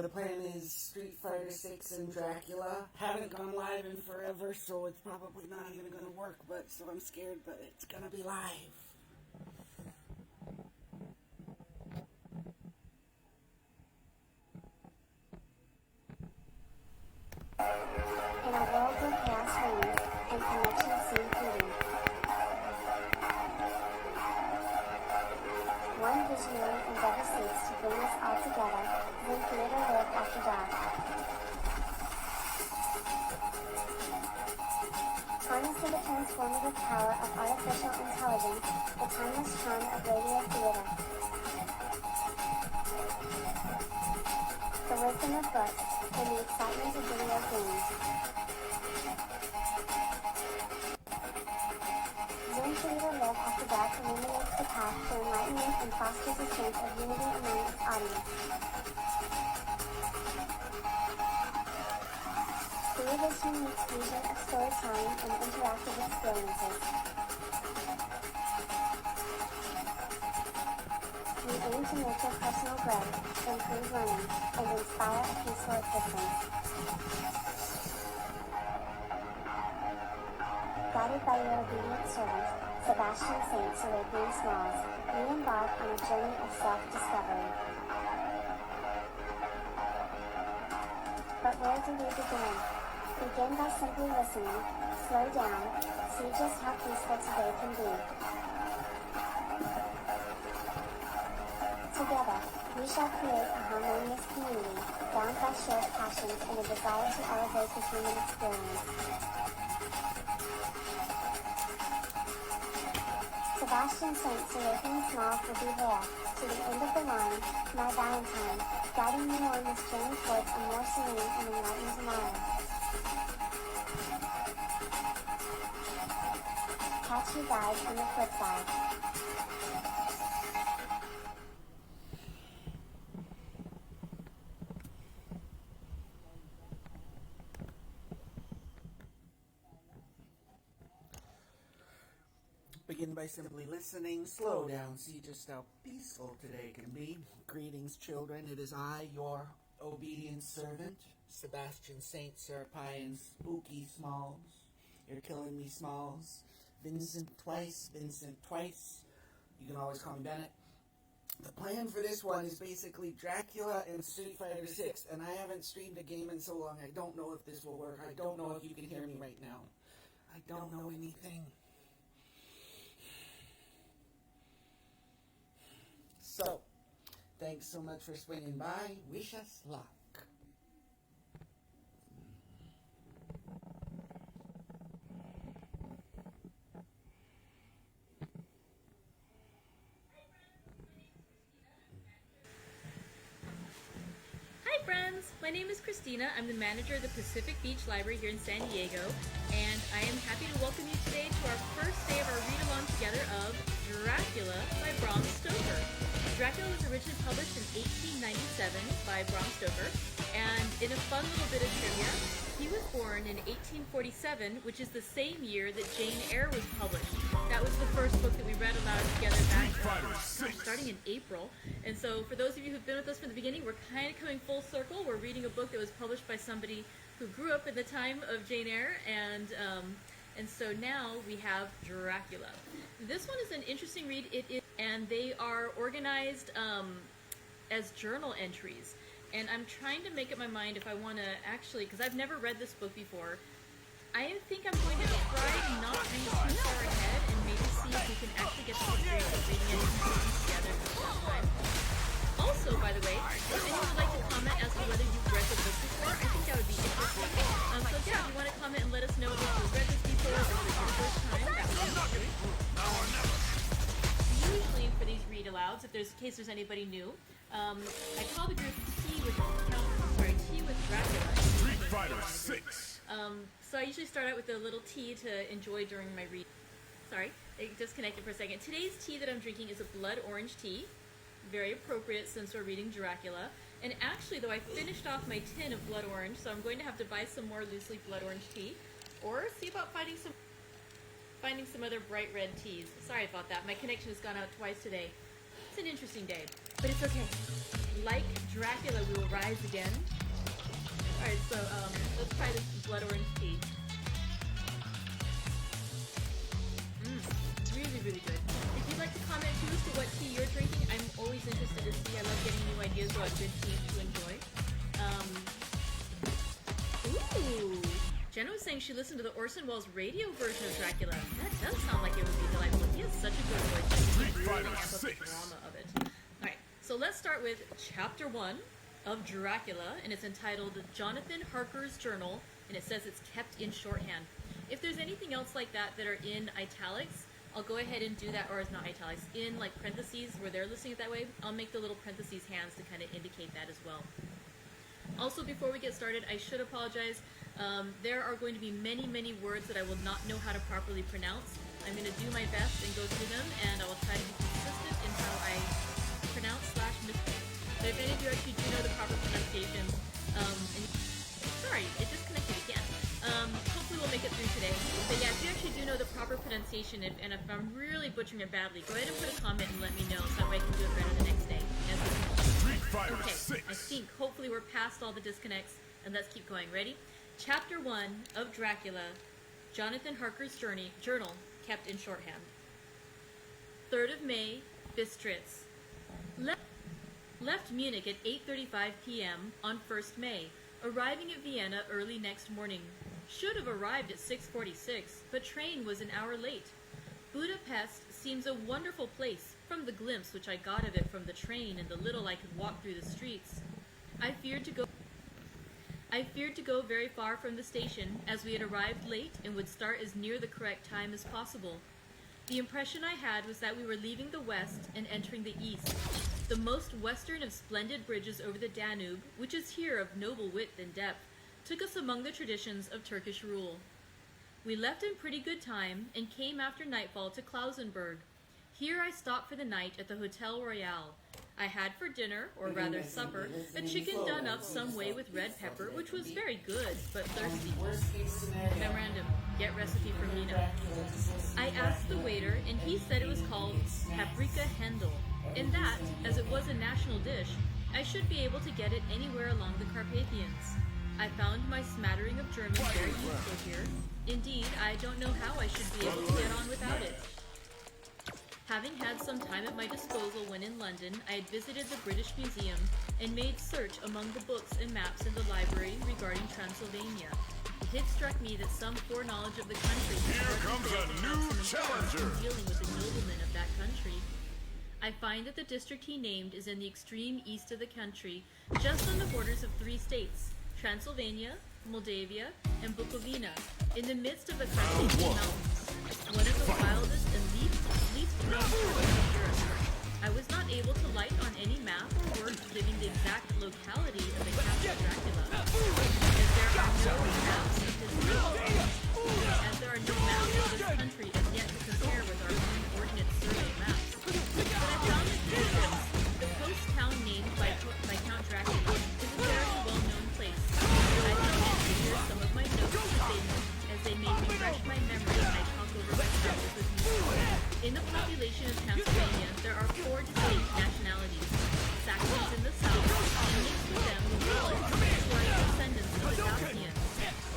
The plan is Street Fighter 6 and Dracula. Haven't gone live in forever, so it's probably not even going to work, but so I'm scared, but it's going to be live. In a world where chaos reigns and connections seem fleeting, one visionary endeavor seeks to bring us all together. Zen Theatre live after dark. Harnessing the transformative power of artificial intelligence, the timeless charm of radio theater, the wisdom of books, and the excitement of video games. Zen Theatre Live After Dark illuminates the path to enlightenment and fosters a sense of unity among its audience. Through this unique fusion of storytelling and interactive experiences, we aim to nurture personal growth, improve learning, and inspire a peaceful existence. Guided by your obedient servant, Sebastian Saint Serapian Smalls, we embark on a journey of self-discovery. But where do we begin? Begin by simply listening, slow down, see just how peaceful today can be. Together, we shall create a harmonious community, bound by shared passions and a desire to elevate the human experience. Sebastian Saint Serapian Smalls will be there, to the end of the line, my Valentine, guiding you on this journey towards a more serene and enlightened tomorrow. Catch you guys on the flip side. Begin by simply listening, slow down, see just how peaceful today can be. Greetings, children. It is I, your obedient servant, Sebastian Saint Serapian Spooky Smalls. You're killing me, Smalls. Vincent twice. You can always call me Bennett. The plan for this one is basically Dracula and Street Fighter 6, and I haven't streamed a game in so long, I don't know if this will work. I don't know if you can hear me right now. I don't know anything. So, thanks so much for swinging by. Wish us luck. Hi friends, my name is Christina. I'm the manager of the Pacific Beach Library here in San Diego, and I am happy to welcome you today to our first day of our read-along together of Dracula by Bram Stoker. Dracula was originally published in 1897 by Bram Stoker, and in a fun little bit of trivia, he was born in 1847, which is the same year that Jane Eyre was published. That was the first book that we read aloud together back starting in April. And so for those of you who've been with us from the beginning, we're kind of coming full circle. We're reading a book that was published by somebody who grew up in the time of Jane Eyre, and so now we have Dracula. This one is an interesting read. And they are organized as journal entries. And I'm trying to make up my mind if I want to actually, because I've never read this book before, I think I'm going to try to not read too far ahead and maybe see if we can actually get the experience of reading it together for the first time. Also, by the way, if anyone would like to comment as to whether you've read the book before, I think that would be interesting. So yeah, if you want to comment and let us know if you've read this before or if it's your first time, that would be great. Usually for these read-alouds, in case there's anybody new, I call the group Tea with Dracula. Street Fighter 6. So I usually start out with a little tea to enjoy during my read. Sorry, it disconnected for a second. Today's tea that I'm drinking is a blood orange tea. Very appropriate since we're reading Dracula. And actually, though, I finished off my tin of blood orange, so I'm going to have to buy some more loose leaf blood orange tea, or see about finding some other bright red teas. Sorry about that. My connection has gone out twice today. It's an interesting day, but it's okay. like Dracula, we will rise again. Alright, so let's try this blood orange tea. Really, really good. If you'd like to comment too as to what tea you're drinking, I'm always interested to see. I love getting new ideas about good teas to enjoy. Ooh! Jenna was saying she listened to the Orson Welles radio version of Dracula. That does sound like it would be delightful. He has such a good voice. Street Really Fighter amp up the 6. drama of it. Alright, so let's start with Chapter 1 of Dracula, and it's entitled Jonathan Harker's Journal, and it says it's kept in shorthand. If there's anything else like that that are in italics, I'll go ahead and do that, or it's not italics, in like parentheses where they're listing it that way, I'll make the little parentheses hands to kind of indicate that as well. Also, before we get started, I should apologize. There are going to be many, many words that I will not know how to properly pronounce. I'm going to do my best and go through them, and I will try to be consistent in how I pronounce / mispronounce. But if any of you actually do know the proper pronunciation, sorry, it disconnected again. Hopefully we'll make it through today. But yeah, if you actually do know the proper pronunciation, and if I'm really butchering it badly, go ahead and put a comment and let me know so that way I can do it better the next day. Street Fighter Okay, 6. I think hopefully we're past all the disconnects, and let's keep going. Ready? Chapter 1 of Dracula, Jonathan Harker's Journal, kept in shorthand. 3rd of May, Bistritz. Left Munich at 8:35 p.m. on 1st May, arriving at Vienna early next morning. Should have arrived at 6:46, but train was an hour late. Budapest seems a wonderful place from the glimpse which I got of it from the train and the little I could walk through the streets. I feared to go very far from the station, as we had arrived late and would start as near the correct time as possible. The impression I had was that we were leaving the west and entering the east. The most western of splendid bridges over the Danube, which is here of noble width and depth, took us among the traditions of Turkish rule. We left in pretty good time and came after nightfall to Klausenburg. Here I stopped for the night at the Hotel Royal. I had for dinner, or rather supper, a chicken done up some way with red pepper, which was very good, but thirsty. Memorandum, get recipe from Nina. I asked the waiter, and he said it was called paprika Händel, and that, as it was a national dish, I should be able to get it anywhere along the Carpathians. I found my smattering of German very useful here. Indeed, I don't know how I should be able to get on without it. Having had some time at my disposal when in London, I had visited the British Museum and made search among the books and maps in the library regarding Transylvania. It had struck me that some foreknowledge of the country Here comes a new challenger in dealing with the noblemen of that country. I find that the district he named is in the extreme east of the country, just on the borders of 3 states, Transylvania, Moldavia, and Bukovina, in the midst of the Carpathian Mountains, one of the wildest and least known parts of Europe. I was not able to light on any map or work giving the exact locality of the Castle Dracula, as there are no maps of this country as yet to compare with our own ordnance survey maps. But I found that the post town named by Count Dracula is a very well-known place. I found here some of my notes as they may refresh my memory when I talk over my travels with you. In the population of Transylvania, there are 4 distinct nationalities: Saxons in the south, and mixed with them the Gauls, who are the descendants of the Dacians,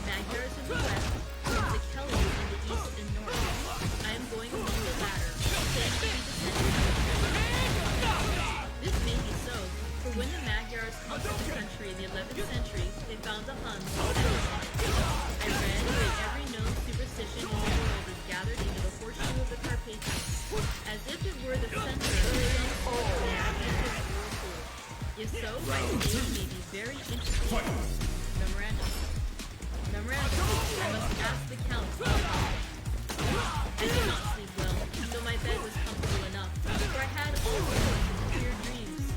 Magyars in the west, and the Celts in the east and north. I am going among the latter, claiming to be descendants of the This may be so, for when the Magyars conquered the country in the 11th century, they found the Huns I read that every known superstition in the world is gathered into the horseshoe of the Carpathians, as if it were the center of some sort of gigantic whirlpool. If so, my name may be very interesting. Memorandum. I must ask the Count. I did not sleep well, though my bed was comfortable enough, for I had all sorts of queer dreams.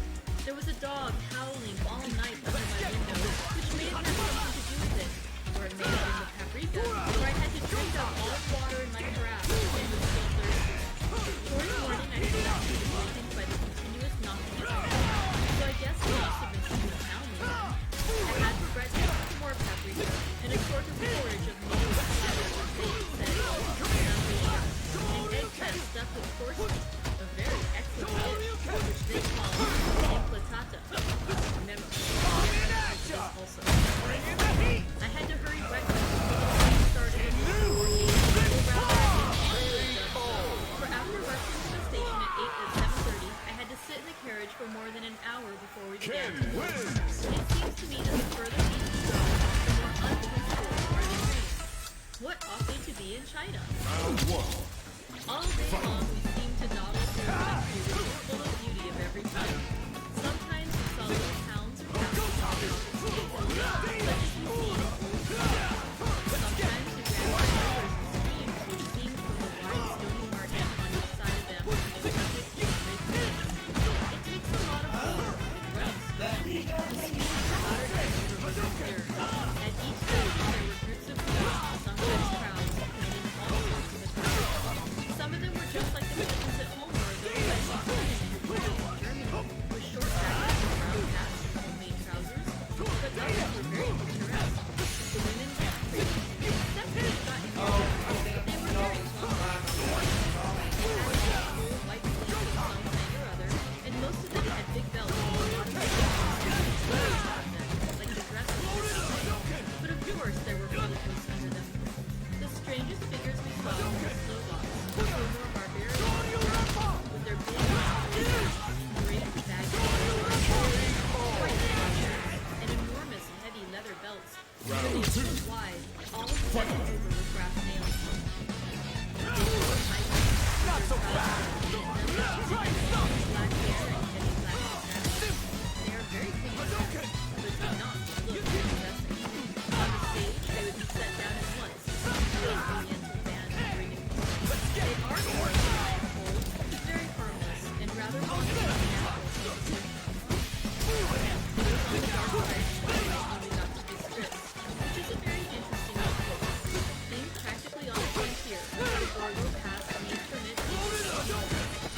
There was a dog howling all night under my window, which may have had something to do with it, or it may have been the paprika, where I had to drink up all the water in my carafe and was still thirsty. Towards morning, I slept through the awakened by the continuous knocking at my door, so I guess it must have been someone sounding. I had for All day long we seemed to dawdle through a country which was full of beauty of every kind. Sometimes we saw little towns or castles on the opposite hills, such as we see in old movies. Sometimes we ran by rivers and streams which seemed from the wide stony margin on each side of them to be rugged and great bridge. It takes a lot of water and rest to see the water river was clear. At each stage there were groups of tourists, sometimes crowds, committing all sorts of adventures. Some of them were just like the citizens at home or those I saw in Germany, with short jackets and brown hats and homemade trousers, but others were very picturesque. The women were pretty, except when it got indoors, but they were very plump. They had old white sleeves of some kind or other, and most of them had big belts with a lot of clothes on them, like the dresses of the play. But of course there were politics under them. The strangest figures we saw were the Slovaks, who were more barbarian, with their big, great baggy white trousers, and enormous heavy leather belts, nearly 2 feet wide, all studded over with brass nails. They wore high boots, with their trousers black hair and heavy black mustaches. They are very clean dressed, but do not look impressive. On the stage, they would be set down at once, to a oriental band ringing. They are short, I am told, but very harmless, and rather wanting to be natural to the It was on the dark side of twilight when we got to this trip, which is a very interesting outfit. Being practically on the frontier, the Borgo Pass needs permits to go.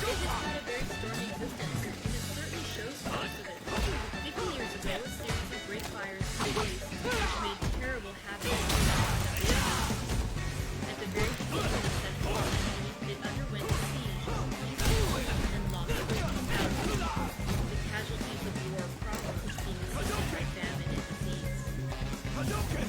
It has had a very stormy existence, and it certainly shows parts of it. 50 years ago, a series of great fires took place, which made terrible havoc on the at the very beginning of the century, it underwent a siege, and lost 50,000. The casualties of war problems being assisted by famine and disease.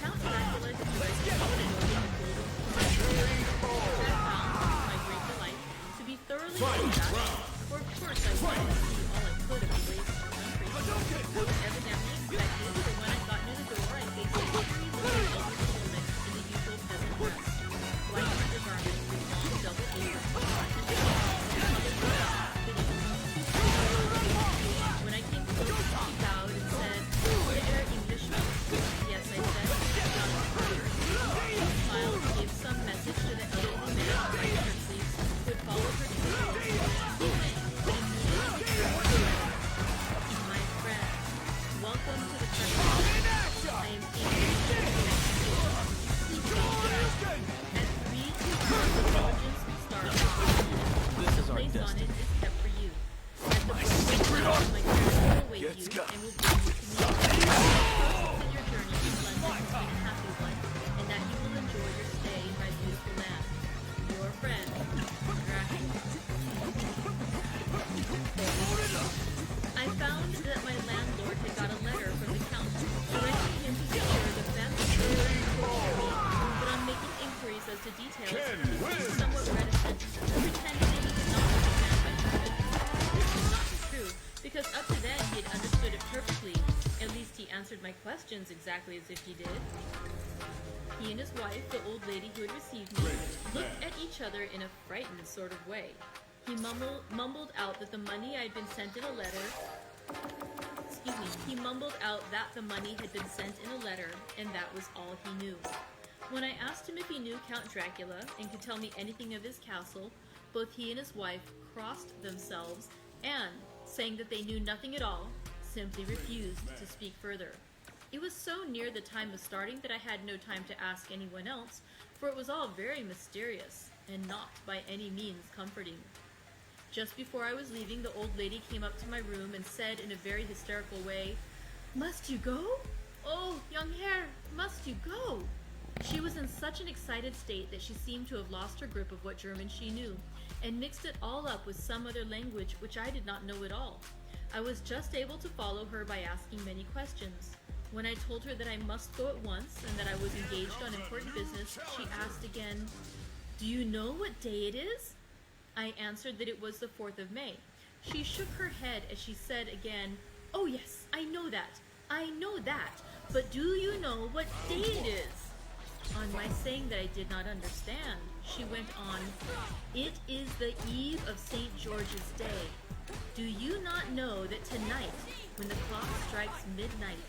Count Dracula destroyed the Aloud in the Golden Pond. I found, to my great delight, to be thoroughly fantastic, for of course I wanted to see all I could of the ways of the country. I was evidently expected, for when I got near the door I faced a very little elderly woman in the usual peasant dress. White undergarments with long double aprons, and colored gloves fitting. When I came close, she bowed and said, "Is there Englishman?" Yes, I said, "John Stoker." She smiled and gave some message to the elderly man in white shirt sleeves, who had followed her to the door. He went, and immediately turned to me. "My friend, welcome to the country. I am English. Please welcome." At 3 intelligence stars, the place on it is kept for you. At the point my parents will await you and will bring you to me. Trust that your journey to London has been a happy one, and that you will enjoy your stay in my beautiful land. Your friend, Dracula. I found that my landlord had got a letter from the Count, directing him to secure the best service for me, but on making inquiries as to details, he seemed somewhat reticent, pretending that he did not understand my German. This was not true, because up to then he had understood it perfectly. At least he answered my questions exactly as if he did. He and his wife, the old lady who had received me, looked at each other in a frightened sort of way. He mumbled out that the money I had been sent in a letter. He mumbled out that the money had been sent in a letter, and that was all he knew. When I asked him if he knew Count Dracula and could tell me anything of his castle, both he and his wife crossed themselves and, saying that they knew nothing at all, simply refused to speak further. It was so near the time of starting that I had no time to ask anyone else, for it was all very mysterious and not by any means comforting. Just before I was leaving, the old lady came up to my room and said in a very hysterical way, "Must you go? Oh, young Herr, must you go?" She was in such an excited state that she seemed to have lost her grip of what German she knew, and mixed it all up with some other language which I did not know at all. I was just able to follow her by asking many questions. When I told her that I must go at once and that I was engaged on important business, she asked again, "Do you know what day it is?" I answered that it was the 4th of May. She shook her head as she said again, "Oh yes, I know that, but do you know what day it is?" On my saying that I did not understand, she went on, "It is the eve of St. George's Day. Do you not know that tonight, when the clock strikes midnight,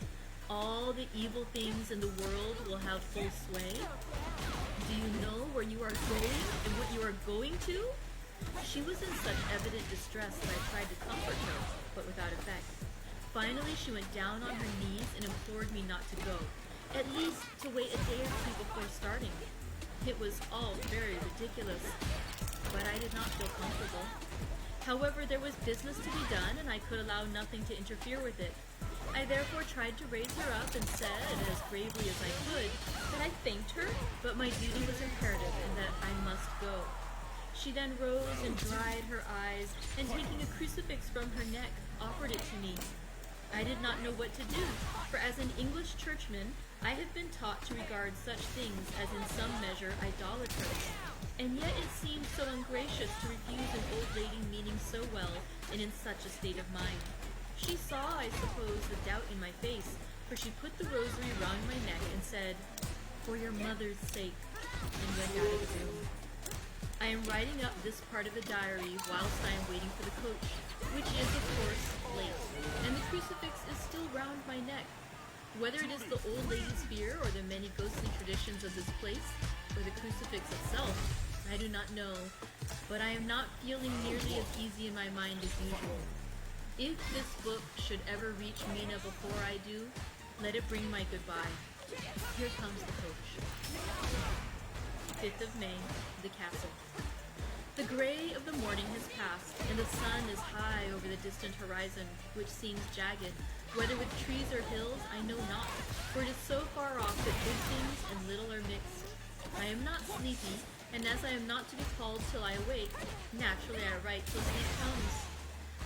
all the evil things in the world will have full sway? Do you know where you are going and what you are going to?" She was in such evident distress that I tried to comfort her, but without effect. Finally, she went down on her knees and implored me not to go, at least to wait a day or two before starting. It was all very ridiculous, but I did not feel comfortable. However, there was business to be done, and I could allow nothing to interfere with it. I therefore tried to raise her up and said, as gravely as I could, that I thanked her, but my duty was imperative and that I must go. She then rose and dried her eyes, and taking a crucifix from her neck, offered it to me. I did not know what to do, for as an English churchman, I have been taught to regard such things as in some measure idolatrous, and yet it seemed so ungracious to refuse an old lady meaning so well and in such a state of mind. She saw, I suppose, the doubt in my face, for she put the rosary round my neck and said, "For your mother's sake," and went out of the room. I am writing up this part of the diary whilst I am waiting for the coach, which is, of course, late, and the crucifix is still round my neck. Whether it is the old lady's fear or the many ghostly traditions of this place, or the crucifix itself, I do not know, but I am not feeling nearly as easy in my mind as usual. If this book should ever reach Mina before I do, let it bring my goodbye. Here comes the coach. 5th of May, the castle. The gray of the morning has passed, and the sun is high over the distant horizon, which seems jagged. Whether with trees or hills, I know not, for it is so far off that good things and little are mixed. I am not sleepy, and as I am not to be called till I awake, naturally I write till sleep comes.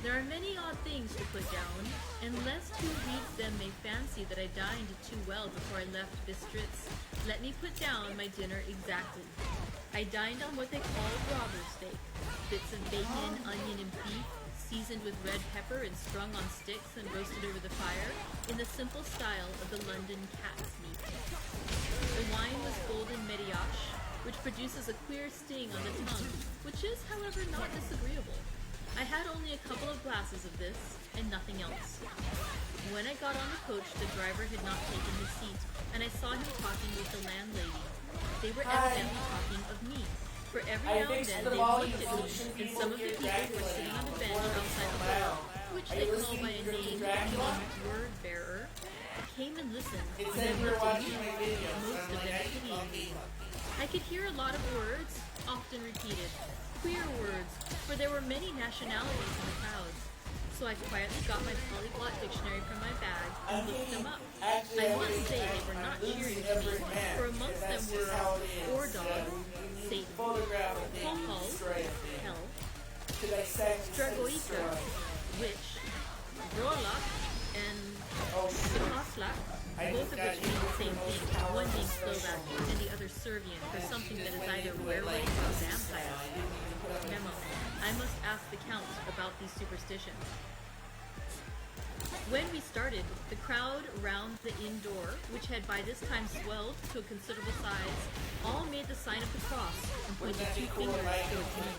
There are many odd things to put down, and lest who reads them may fancy that I dined too well before I left Bistritz, let me put down my dinner exactly. I dined on what they call robber's steak, bits of bacon, onion, and beef, seasoned with red pepper and strung on sticks and roasted over the fire, in the simple style of the London cat's meat. The wine was golden Mediache, which produces a queer sting on the tongue, which is, however, not disagreeable. I had only a couple of glasses of this, and nothing else. When I got on the coach, the driver had not taken his seat, and I saw him talking with the landlady. They were evidently talking of me, for every now and then they looked at me, and some of the people were sitting on the bench outside the door, which they call by a name meaning word bearer, came and listened, and then looked at me, most of them pitying me. I could hear a lot of words, often repeated, queer words, for there were many nationalities in the crowd. So I quietly got my polyglot dictionary from my bag and looked them up. I must say they were not cheering to me, for amongst them were Ordog, Satan, Polpol, Hell, Stragoika, Witch, Brolak, and Simaslak, both of which mean the same thing, one being Slovak and the other Serbian, for something that is either werewolf or vampire. Memo: I must ask the Count about these superstitions. When we started, the crowd round the inn door, which had by this time swelled to a considerable size, all made the sign of the cross and pointed two fingers towards me.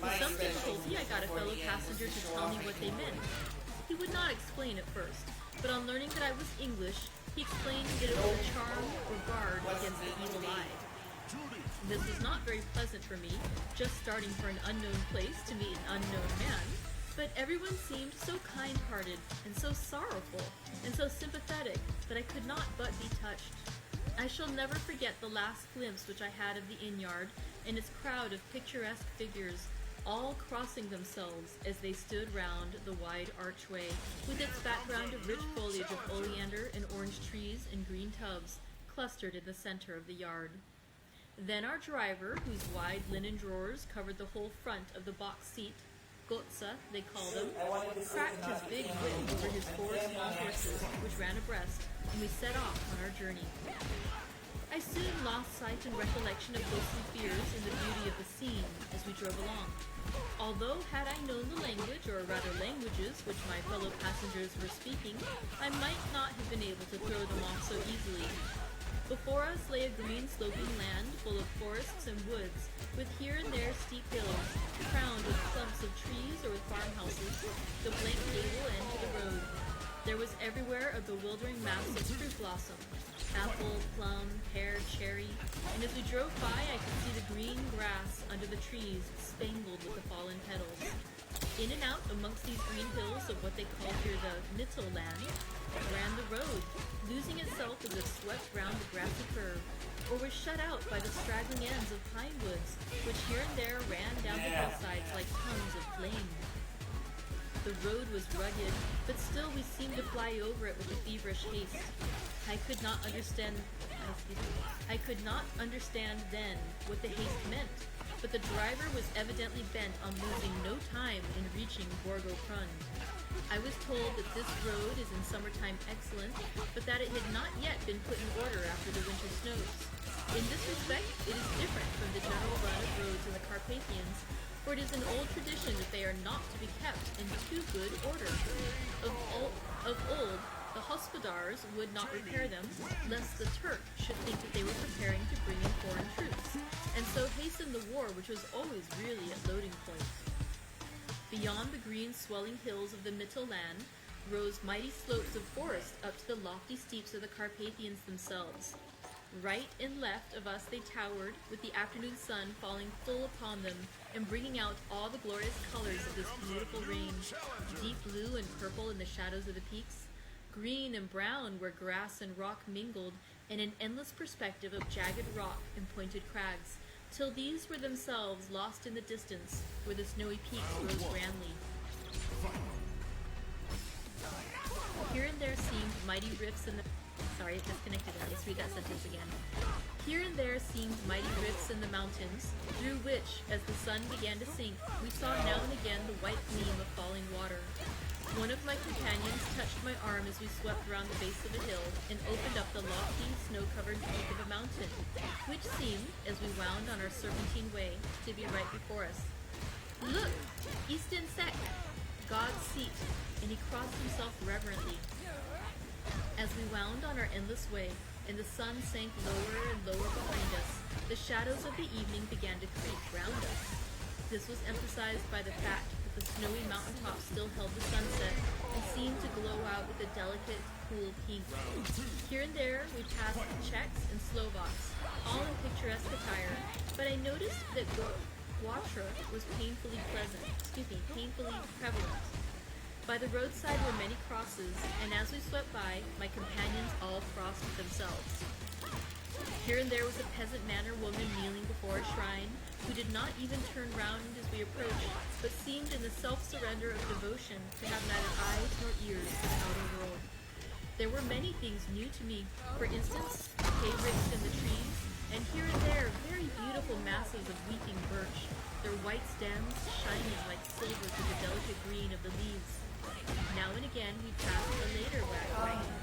With some difficulty, I got a fellow passenger to tell me what they meant. He would not explain at first, but on learning that I was English, he explained that it was a charm or guard against the evil eye. This was not very pleasant for me, just starting for an unknown place to meet an unknown man, but everyone seemed so kind-hearted and so sorrowful and so sympathetic that I could not but be touched. I shall never forget the last glimpse which I had of the inn yard and its crowd of picturesque figures, all crossing themselves as they stood round the wide archway, with its background of rich foliage of oleander and orange trees and green tubs clustered in the center of the yard. Then our driver, whose wide linen drawers covered the whole front of the box seat, Gotza, they called him, cracked his big whip over his four small horses, which ran abreast, and we set off on our journey. I soon lost sight and recollection of ghostly fears in the beauty of the scene as we drove along. Although, had I known the language, or rather languages, which my fellow passengers were speaking, I might not have been able to throw them off so easily. Before us lay a green sloping land full of forests and woods, with here and there steep hills, crowned with clumps of trees or with farmhouses, the blank gable end to the road. There was everywhere a bewildering mass of fruit blossom, apple, plum, pear, cherry, and as we drove by I could see the green grass under the trees spangled with the fallen petals. In and out amongst these green hills of what they call here the Mittel land ran the road, losing itself as it swept round the grassy curve, or was shut out by the straggling ends of pine woods, which here and there ran down the hillsides like tongues of flame. The road was rugged, but still we seemed to fly over it with a feverish haste. I could not understand then what the haste meant, but the driver was evidently bent on losing no time in reaching Borgo Prund. I was told that this road is in summertime excellent, but that it had not yet been put in order after the winter snows. In this respect, it is different from the general run of roads in the Carpathians, for it is an old tradition that they are not to be kept in too good order. Of old, the hospodars would not repair them, lest the Turk should think that they were preparing to bring in foreign troops, and so hasten the war which was always really at loading point. Beyond the green swelling hills of the Mittel land rose mighty slopes of forest up to the lofty steeps of the Carpathians themselves. Right and left of us they towered, with the afternoon sun falling full upon them and bringing out all the glorious colors of this beautiful range, deep blue and purple in the shadows of the peaks, green and brown where grass and rock mingled, and an endless perspective of jagged rock and pointed crags, till these were themselves lost in the distance, where the snowy peaks rose grandly. Here and there seemed mighty rifts in the... Sorry, it disconnected. Let's read that sentence again. Here and there seemed mighty rifts in the mountains, through which, as the sun began to sink, we saw now and again the white gleam of falling water. One of my companions touched my arm as we swept around the base of a hill and opened up the lofty, snow-covered peak of a mountain, which seemed, as we wound on our serpentine way, to be right before us. Look! Easton Sek! God's seat! And he crossed himself reverently. As we wound on our endless way, and the sun sank lower and lower behind us, the shadows of the evening began to creep round us. This was emphasized by the fact that the snowy mountaintops still held the sunset and seemed to glow out with a delicate, cool pink. Here and there we passed Czechs and Slovaks, all in picturesque attire, but I noticed that Guatra was painfully prevalent. By the roadside were many crosses, and as we swept by, my companions all crossed themselves. Here and there was a peasant man or woman kneeling before a shrine, who did not even turn round as we approached, but seemed in the self-surrender of devotion to have neither eyes nor ears for the outer world. There were many things new to me, for instance, hay ricks in the trees, and here and there very beautiful masses of weeping birch, their white stems shining like silver through the delicate green of the leaves. Now and again we passed a later wagon,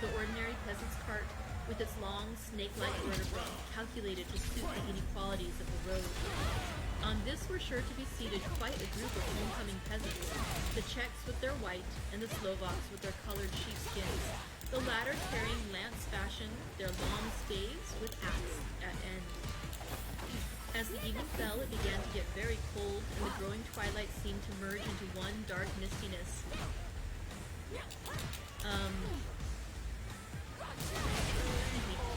the ordinary peasant's cart, with its long, snake-like vertebrae, calculated to suit the inequalities of the road. On this were sure to be seated quite a group of homecoming peasants, the Czechs with their white, and the Slovaks with their colored sheepskins, the latter carrying lance-fashion, their long staves with axe at end. As the evening fell, it began to get very cold, and the growing twilight seemed to merge into one dark mistiness.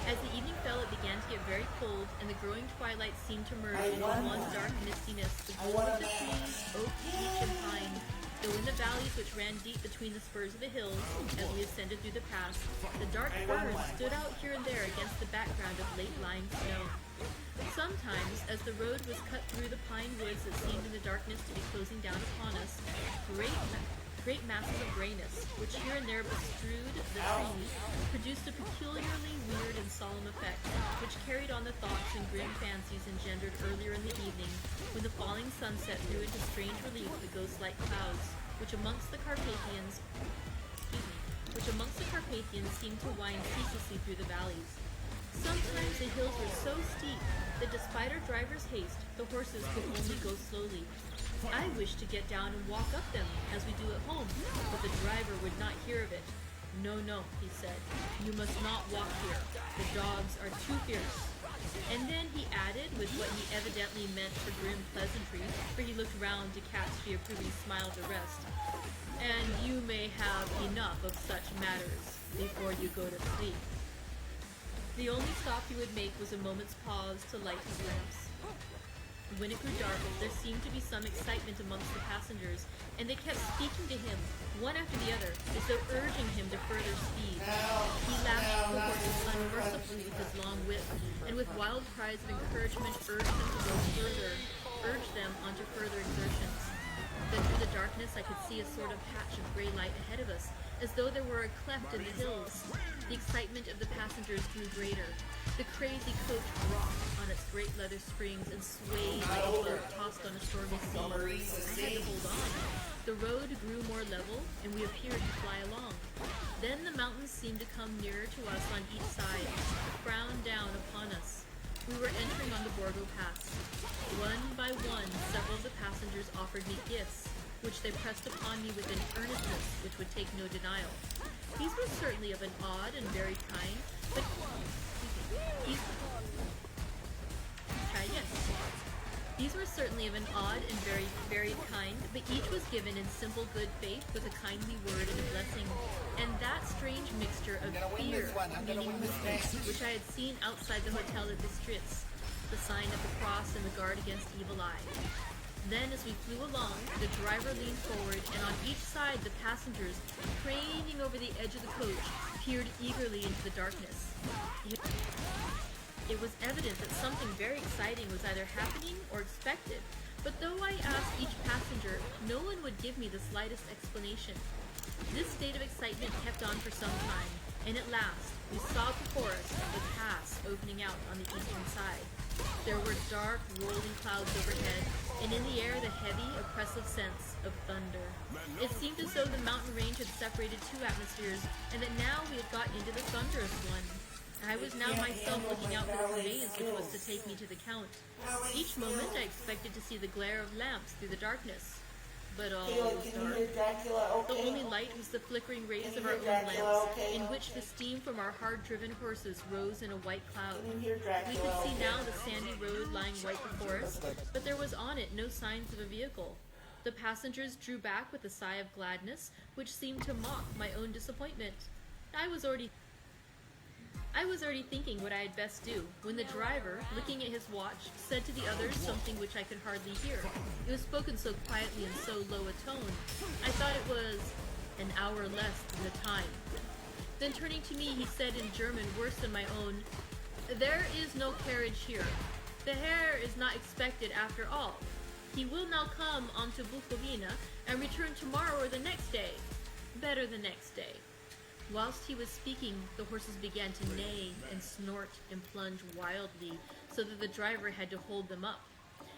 As the evening fell, it began to get very cold, and the growing twilight seemed to merge into one dark mistiness. The gloom of the trees, oak, beech, and pine, though in the valleys which ran deep between the spurs of the hills, as we ascended through the pass, the dark firs stood out here and there against the background of late-lying snow. Sometimes, as the road was cut through the pine woods that seemed in the darkness to be closing down upon us, great masses of grayness, which here and there bestrewed the trees, produced a peculiarly weird and solemn effect, which carried on the thoughts and grim fancies engendered earlier in the evening, when the falling sunset threw into strange relief the ghost-like clouds, which amongst the Carpathians seemed to wind ceaselessly through the valleys. Sometimes the hills were so steep that despite our driver's haste, the horses could only go slowly. I wished to get down and walk up them, as we do at home, but the driver would not hear of it. No, no, he said. You must not walk here. The dogs are too fierce. And then he added, with what he evidently meant for grim pleasantry, for he looked round to catch the approving smile of the rest, and you may have enough of such matters before you go to sleep. The only stop he would make was a moment's pause to light his lamps. When it grew dark, there seemed to be some excitement amongst the passengers, and they kept speaking to him, one after the other, as though urging him to further speed. He lashed the horses unmercifully with his long whip, and with wild cries of encouragement urged them on to further exertions. Then through the darkness I could see a sort of patch of gray light ahead of us, as though there were a cleft in the hills. The excitement of the passengers grew greater. The crazy coach rocked on its great leather springs and swayed like a boat tossed on a stormy sea. I had to hold on. The road grew more level, and we appeared to fly along. Then the mountains seemed to come nearer to us on each side, to frown down upon us. We were entering on the Borgo Pass. One by one, several of the passengers offered me gifts, which they pressed upon me with an earnestness which would take no denial. These were certainly of an odd and varied kind, but These were certainly of an odd and very varied kind, but each was given in simple good faith with a kindly word and a blessing, and that strange mixture of fear, meaning movement, which I had seen outside the Hotel de Bistritz, the sign of the cross and the guard against evil eye. Then, as we flew along, the driver leaned forward, and on each side the passengers, craning over the edge of the coach, peered eagerly into the darkness. It was evident that something very exciting was either happening or expected, but though I asked each passenger, no one would give me the slightest explanation. This state of excitement kept on for some time, and at last we saw before us the pass opening out on the eastern side. There were dark, rolling clouds overhead, and in the air the heavy, oppressive sense of thunder. It seemed as though the mountain range had separated two atmospheres, and that now we had got into the thunderous one. I was now myself looking out for the conveyance which was to take me to the Count. Each moment I expected to see the glare of lamps through the darkness, but all was dark. The only light was the flickering rays of our own lamps, in which the steam from our hard-driven horses rose in a white cloud. We could see now the sandy road lying white before us, but there was on it no signs of a vehicle. The passengers drew back with a sigh of gladness, which seemed to mock my own disappointment. I was already thinking what I had best do, when the driver, looking at his watch, said to the others something which I could hardly hear. It was spoken so quietly and so low a tone, I thought it was an hour less than the time. Then turning to me, he said in German worse than my own, "There is no carriage here. The Herr is not expected after all. He will now come on to Bukovina and return tomorrow or the next day. Better the next day." Whilst he was speaking, the horses began to neigh and snort and plunge wildly, so that the driver had to hold them up.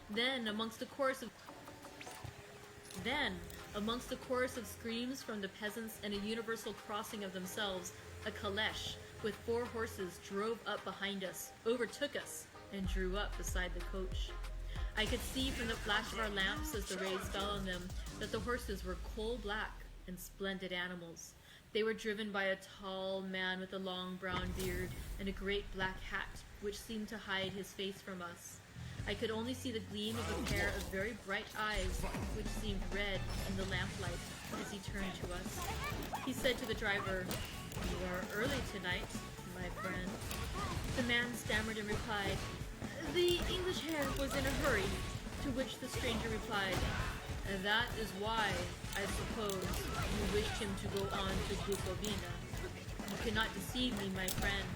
Then, amongst a chorus of screams from the peasants and a universal crossing of themselves, a caleche with 4 horses drove up behind us, overtook us, and drew up beside the coach. I could see from the flash of our lamps as the rays fell on them that the horses were coal-black and splendid animals. They were driven by a tall man with a long brown beard and a great black hat, which seemed to hide his face from us. I could only see the gleam of a pair of very bright eyes, which seemed red in the lamplight, as he turned to us. He said to the driver, "You are early tonight, my friend." The man stammered and replied, "The English Herr was in a hurry," to which the stranger replied, "That is why, I suppose, you wished him to go on to Bukovina. You cannot deceive me, my friend.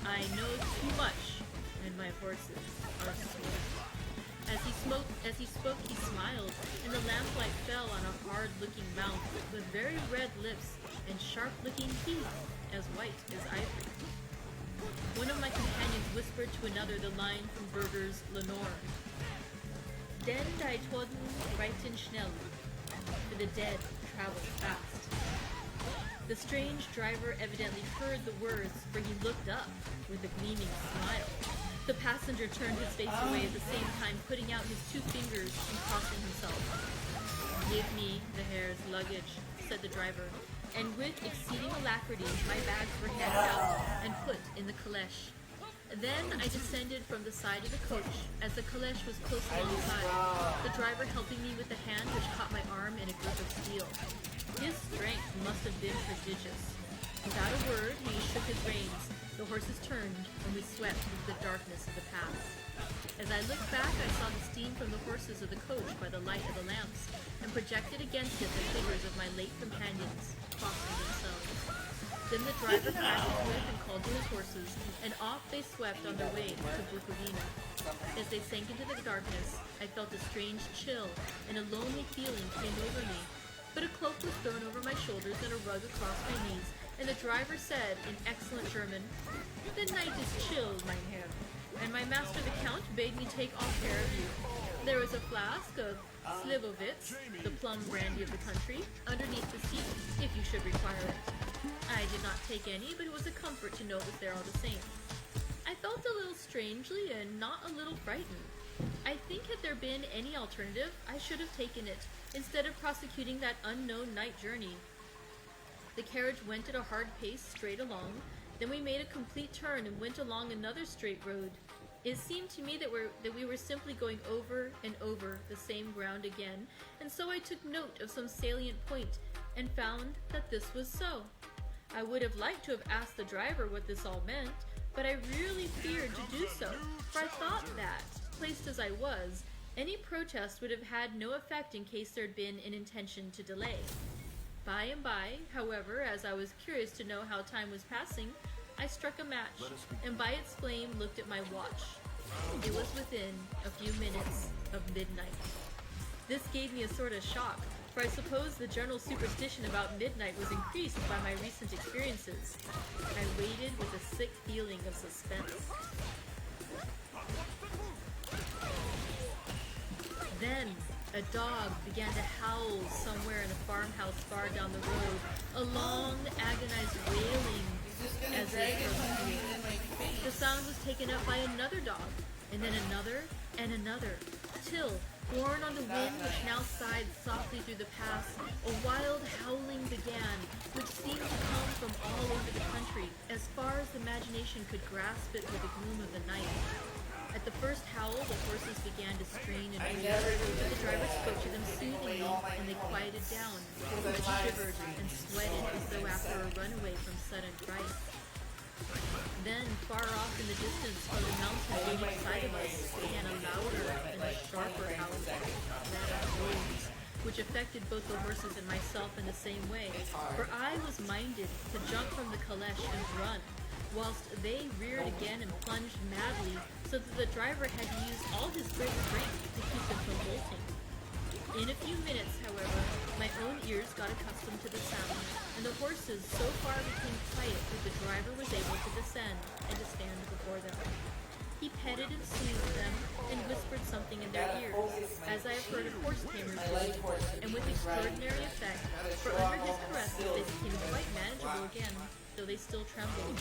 I know too much, and my horses are swift." As he spoke, he smiled, and the lamplight fell on a hard-looking mouth with very red lips and sharp-looking teeth as white as ivory. One of my companions whispered to another the line from Berger's Lenore, "Den die Toten reiten schnell," for the dead travel fast. The strange driver evidently heard the words, for he looked up with a gleaming smile. The passenger turned his face away at the same time putting out his 2 fingers and crossing himself. "Give me the Herr's luggage," said the driver. and with exceeding alacrity, my bags were handed out and put in the caleche. Then I descended from the side of the coach as the caleche was close alongside, the driver helping me with the hand which caught my arm in a grip of steel. His strength must have been prodigious. Without a word, he shook his reins. The horses turned, and we swept into the darkness of the pass. As I looked back, I saw the steam from the horses of the coach by the light of the lamps, and projected against it the figures of my late companions, crossing themselves. Then the driver cracked his whip and called to his horses, and off they swept on their way to Bukovina. As they sank into the darkness, I felt a strange chill, and a lonely feeling came over me. But a cloak was thrown over my shoulders and a rug across my knees, and the driver said in excellent German, "The night is chill, mein Herr, and my master the Count bade me take all care of you. There is a flask of Slivovitz, the plum brandy of the country, underneath the seat, if you should require it." I did not take any, but it was a comfort to know it was there all the same. I felt a little strangely and not a little frightened. I think had there been any alternative, I should have taken it, instead of prosecuting that unknown night journey. The carriage went at a hard pace straight along, then we made a complete turn and went along another straight road. It seemed to me that we were simply going over and over the same ground again, and so I took note of some salient point and found that this was so. I would have liked to have asked the driver what this all meant, but I really feared to do so, for I thought that, placed as I was, any protest would have had no effect in case there had been an intention to delay. By and by, however, as I was curious to know how time was passing, I struck a match, and by its flame looked at my watch. It was within a few minutes of midnight. This gave me a sort of shock, for I suppose the general superstition about midnight was increased by my recent experiences. I waited with a sick feeling of suspense. Then, a dog began to howl somewhere in a farmhouse far down the road, a long, agonized wailing as it approached. The sound was taken up by another dog, and then another, and another, till, borne on the wind which now sighed softly through the pass, a wild howling began, which seemed to come from all over the country, as far as the imagination could grasp it through the gloom of the night. At the first howl, the horses began to strain and reel, but the driver spoke to them soothingly, and they quieted down, but shivered and sweated as though after a runaway from sudden fright. Then, far off in the distance, from the mountain on each side of us, began a louder and a sharper howl, that of wolves, which affected both the horses and myself in the same way, for I was minded to jump from the caleche and run, whilst they reared again and plunged madly, so that the driver had to use all his great strength to keep them from bolting. In a few minutes, however, my own ears got accustomed to the sound, and the horses so far became quiet that the driver was able to descend and to stand before them. He petted and soothed them and whispered something in their ears, as I have heard of horse tamers do, and with extraordinary effect, for under his caresses they became quite manageable again, though they still trembled.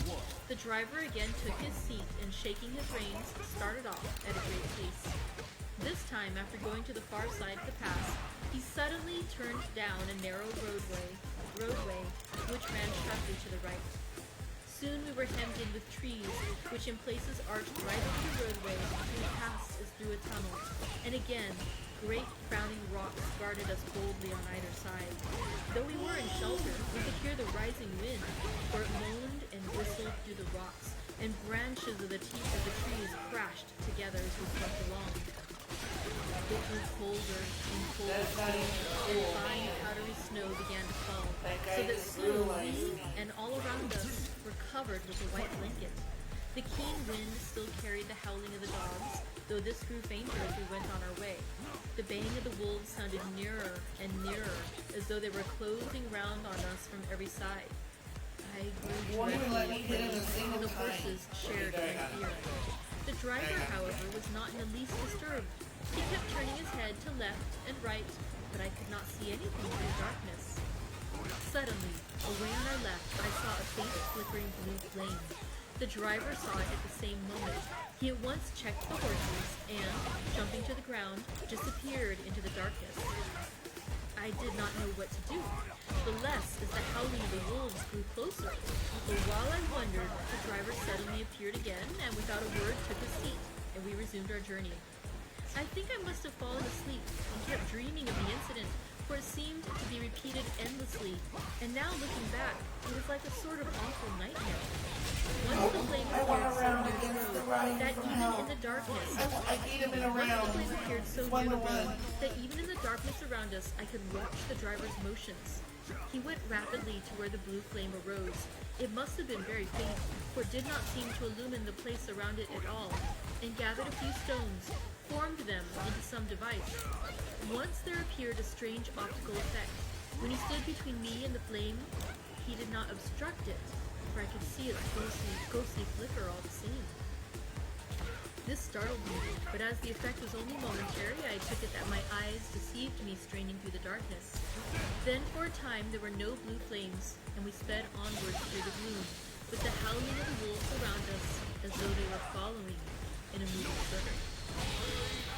The driver again took his seat and, shaking his reins, started off at a great pace. This time, after going to the far side of the pass, he suddenly turned down a narrow roadway which ran sharply to the right. Soon we were hemmed in with trees, which in places arched right over the roadway and we passed as through a tunnel, and again great frowning rocks guarded us boldly on either side. Though we were in shelter, we could hear the rising wind, for it moaned and whistled through the rocks, and branches of the teeth of the trees crashed together as we swept along. It grew colder and colder, and fine powdery snow began to fall, so that soon we and all around us were covered with a white blanket. The keen wind still carried the howling of the dogs, though this grew fainter as we went on our way. The baying of the wolves sounded nearer and nearer, as though they were closing round on us from every side. I grew dreadfully afraid, and the horses shared my fear. The driver, however, was not in the least disturbed. He kept turning his head to left and right, but I could not see anything through the darkness. Suddenly, away on our left, I saw a faint flickering blue flame. The driver saw it at the same moment. He at once checked the horses and, jumping to the ground, disappeared into the darkness. I did not know what to do. The less as the howling of the wolves grew closer. But while I wondered, the driver suddenly appeared again and without a word took his seat, and we resumed our journey. I think I must have fallen asleep and kept dreaming of the incident, for it seemed to be repeated endlessly, and now looking back, it was like a sort of awful nightmare. Once the flame appeared so near the road that even in the darkness, around us, I could watch the driver's motions. He went rapidly to where the blue flame arose. It must have been very faint, for it did not seem to illumine the place around it at all, and gathered a few stones, formed them into some device. Once there appeared a strange optical effect. When he stood between me and the flame, he did not obstruct it, for I could see its ghostly flicker all the same. This startled me, but as the effect was only momentary, I took it that my eyes deceived me straining through the darkness. Then for a time there were no blue flames, and we sped onwards through the gloom, with the howling of the wolves around us, as though they were following in a moving circle.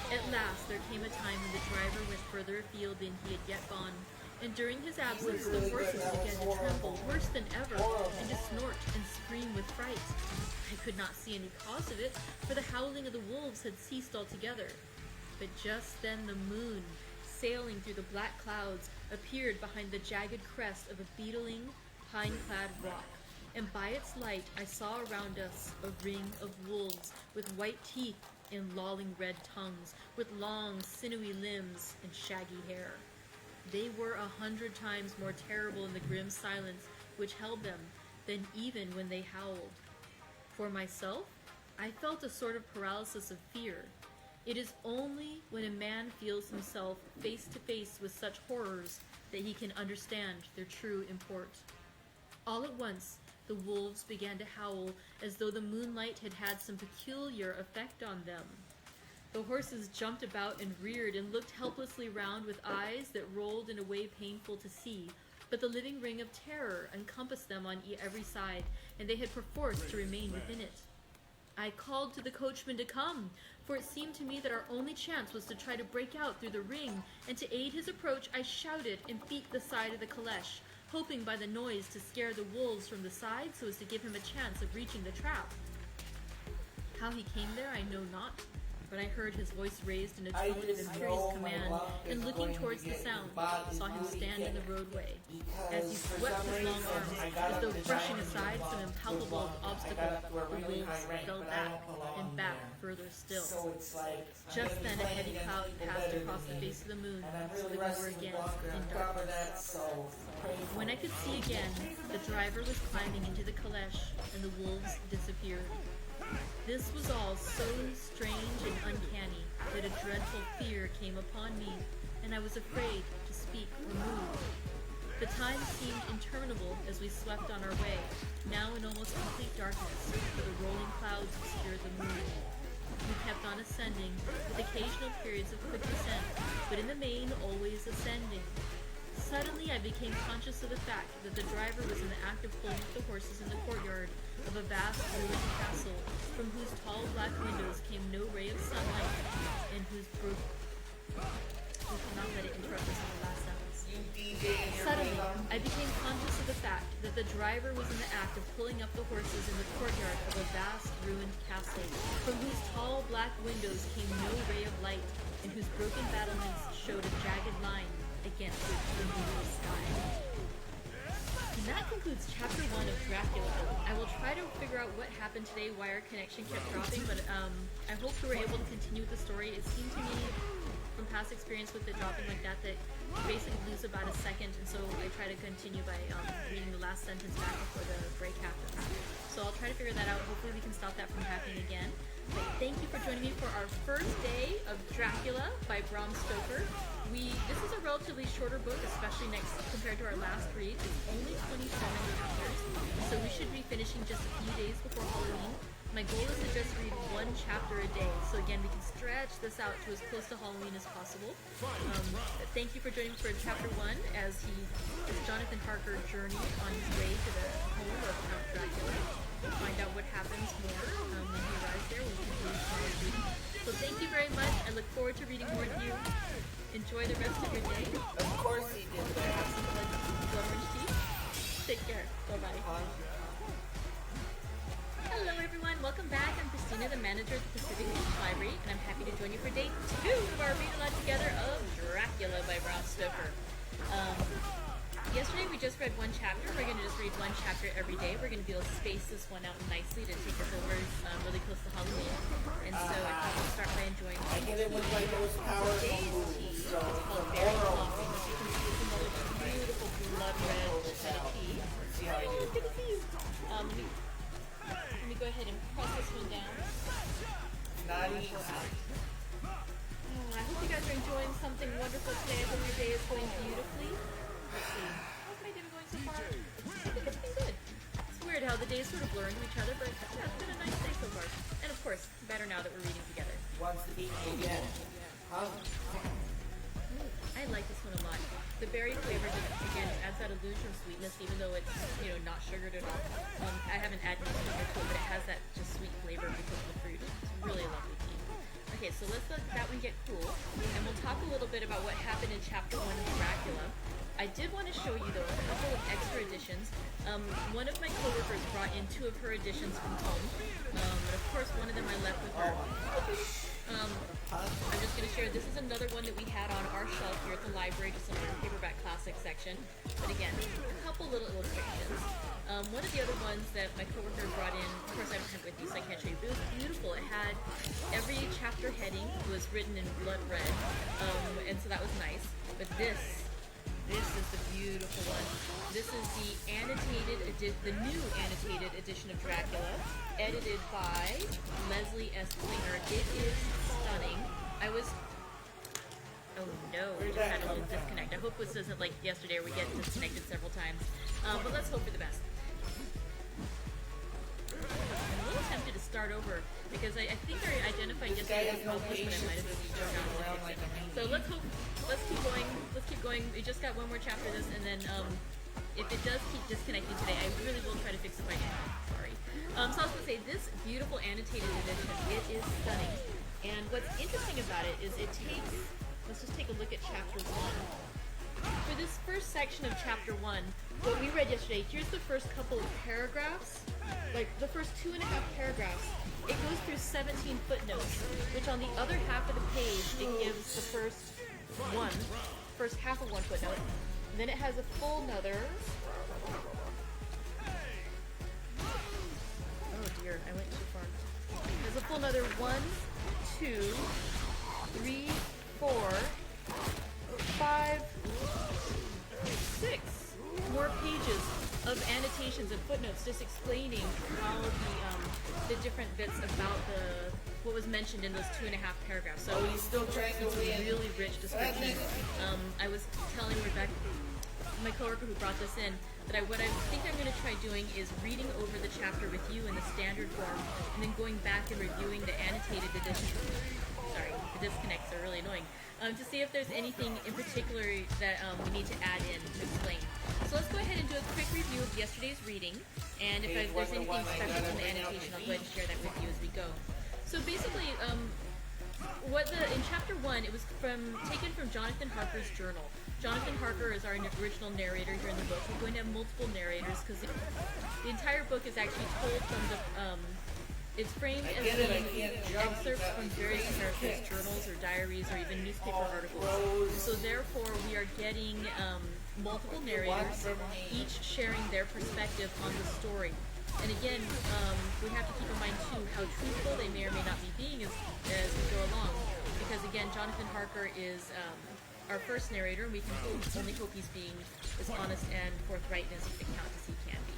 At last there came a time when the driver went further afield than he had yet gone, and during his absence the horses began to tremble worse than ever, and to snort and scream with fright. I could not see any cause of it, for the howling of the wolves had ceased altogether. But just then the moon, sailing through the black clouds, appeared behind the jagged crest of a beetling, pine-clad rock, and by its light I saw around us a ring of wolves with white teeth and lolling red tongues, with long, sinewy limbs and shaggy hair. They were 100 times more terrible in the grim silence which held them than even when they howled. For myself, I felt a sort of paralysis of fear. It is only when a man feels himself face to face with such horrors that he can understand their true import. All at once, the wolves began to howl as though the moonlight had had some peculiar effect on them. The horses jumped about and reared and looked helplessly round with eyes that rolled in a way painful to see, but the living ring of terror encompassed them on every side, and they had perforce to remain within it. I called to the coachman to come, for it seemed to me that our only chance was to try to break out through the ring, and to aid his approach I shouted and beat the side of the caleche, hoping by the noise to scare the wolves from the side so as to give him a chance of reaching the trap. How he came there I know not, but I heard his voice raised in a tone of imperious command, and looking towards the sound, saw him stand in the roadway. As he swept his long arms, as though brushing aside some impalpable obstacle, the wolves fell back, and back further still. Just then a heavy cloud passed across the face of the moon, so that we were again in darkness. When I could see again, the driver was climbing into the caleche, and the wolves disappeared. This was all so strange and uncanny that a dreadful fear came upon me, and I was afraid to speak or move. The time seemed interminable as we swept on our way, now in almost complete darkness, for the rolling clouds obscured the moon. We kept on ascending, with occasional periods of quick descent, but in the main always ascending. Suddenly I became conscious of the fact that the driver was in the act of pulling up the horses in the courtyard of a vast ruined castle, from whose tall black windows came no ray of sunlight, and whose we cannot let it interrupt us in the last sentence. Suddenly, I became conscious of the fact that the driver was in the act of pulling up the horses in the courtyard of a vast ruined castle, from whose tall black windows came no ray of light, and whose broken battlements showed a jagged line against the moonless sky. And that concludes chapter 1 of Dracula. I will try to figure out what happened today, why our connection kept dropping, but I hope we were able to continue with the story. It seemed to me, from past experience with it dropping like that, that you basically lose about a second, and so I try to continue by reading the last sentence back before the break happens. So I'll try to figure that out. Hopefully we can stop that from happening again. But thank you for joining me for our first day of Dracula by Bram Stoker. This is a relatively shorter book, especially next compared to our last read. It's only 27 chapters, so we should be finishing just a few days before Halloween. My goal is to just read one chapter a day, so again, we can stretch this out to as close to Halloween as possible. But thank you for joining me for chapter 1 as Jonathan Harker journeys on his way to the home of Count Dracula. We'll find out what happens more when he arrives there. We'll continue tomorrow's reading. So thank you very much. I look forward to reading more with you. enjoy the rest of your day. Of course he did that. Have some orange tea. Take care. Bye-bye. Hello everyone, welcome back. I'm Christina, the manager at the Pacific Beach Library, and I'm happy to join you for day 2 of our read-along together of Dracula by Bram Stoker. Yesterday we just read one chapter. We're going to just read one chapter every day. We're going to be able to space this one out nicely to take us over really close to Halloween. And so I thought we'll start by enjoying I get it with my most powerful today's move. tea. It's So called Berry Blossom. As you can see, it's another beautiful blood red kind of tea. see how I Oh, do. good to see you. Let me go ahead and press this one down. Not easy. I hope you guys are enjoying something wonderful today. I hope your day is going beautifully. Let's see. How's my day been going so far? I think it's been good. It's weird how the days sort of blur into each other, but yeah, it's been a nice day so far. And of course, better now that we're reading together. Wants to eat me again. Huh? I like this one a lot. The berry flavor just, again, adds that illusion of sweetness, even though it's, not sugared at all. I haven't added any sugar to it, but it has that just sweet flavor because of the fruit. It's really a lovely tea. Okay, so let's let that one get cool, and we'll talk a little bit about what happened in Chapter 1 of Dracula. I did want to show you, though, a couple of extra editions. One of my coworkers brought in 2 of her editions from home, but of course one of them I left with her. I'm just going to share, this is another one that we had on our shelf here at the library, just in our paperback classics section. But again, a couple little illustrations. One of the other ones that my coworker brought in, of course I don't have it with you, so I can't show you, but it was beautiful. It had every chapter heading was written in blood red, and so that was nice. But this is the beautiful one. This is the the new annotated edition of Dracula, edited by Leslie S. Klinger. It is stunning. Oh no, we just had a little disconnect. I hope this isn't like yesterday where we get disconnected several times. But let's hope for the best. I'm a little tempted to start over because I think I identified yesterday as published, but I might have just forgotten to fix it. So let's hope. Let's keep going. We just got one more chapter of this, and then if it does keep disconnecting today, I really will try to fix it by now. Sorry. So I was going to say, this beautiful annotated edition, it is stunning. And what's interesting about it is it takes, let's just take a look at chapter 1. For this first section of chapter 1, what we read yesterday, here's the first couple of paragraphs, like the first 2.5 paragraphs. It goes through 17 footnotes, which on the other half of the page, it gives the first half of one footnote. And then it has a full nother. Oh dear, I went too far. There's a full nother 1, 2, 3, 4, 5, 6 more pages of annotations and footnotes just explaining how the different bits about what was mentioned in those 2.5 paragraphs. So he's still trying to win. Really rich description. I was telling Rebecca, my coworker who brought this in, that what I think I'm going to try doing is reading over the chapter with you in the standard form, and then going back and reviewing the annotated edition. Sorry, the disconnects are really annoying. To see if there's anything in particular that we need to add in to explain. So let's go ahead and do a quick review of yesterday's reading, and if there's anything special from the annotation, I'll go ahead and share that with you as we go. So basically, in chapter 1, it was taken from Jonathan Harker's journal. Jonathan Harker is our original narrator here in the book. We're going to have multiple narrators because the entire book is actually told from the it's framed as being excerpts from various characters' journals or diaries or even newspaper articles. So therefore, we are getting multiple narrators, each sharing their perspective on the story. And again, we have to keep in mind too how truthful they may or may not be being as we go along. Because again, Jonathan Harker is our first narrator, and we can only hope he's being as honest and forthright in his account as he can be.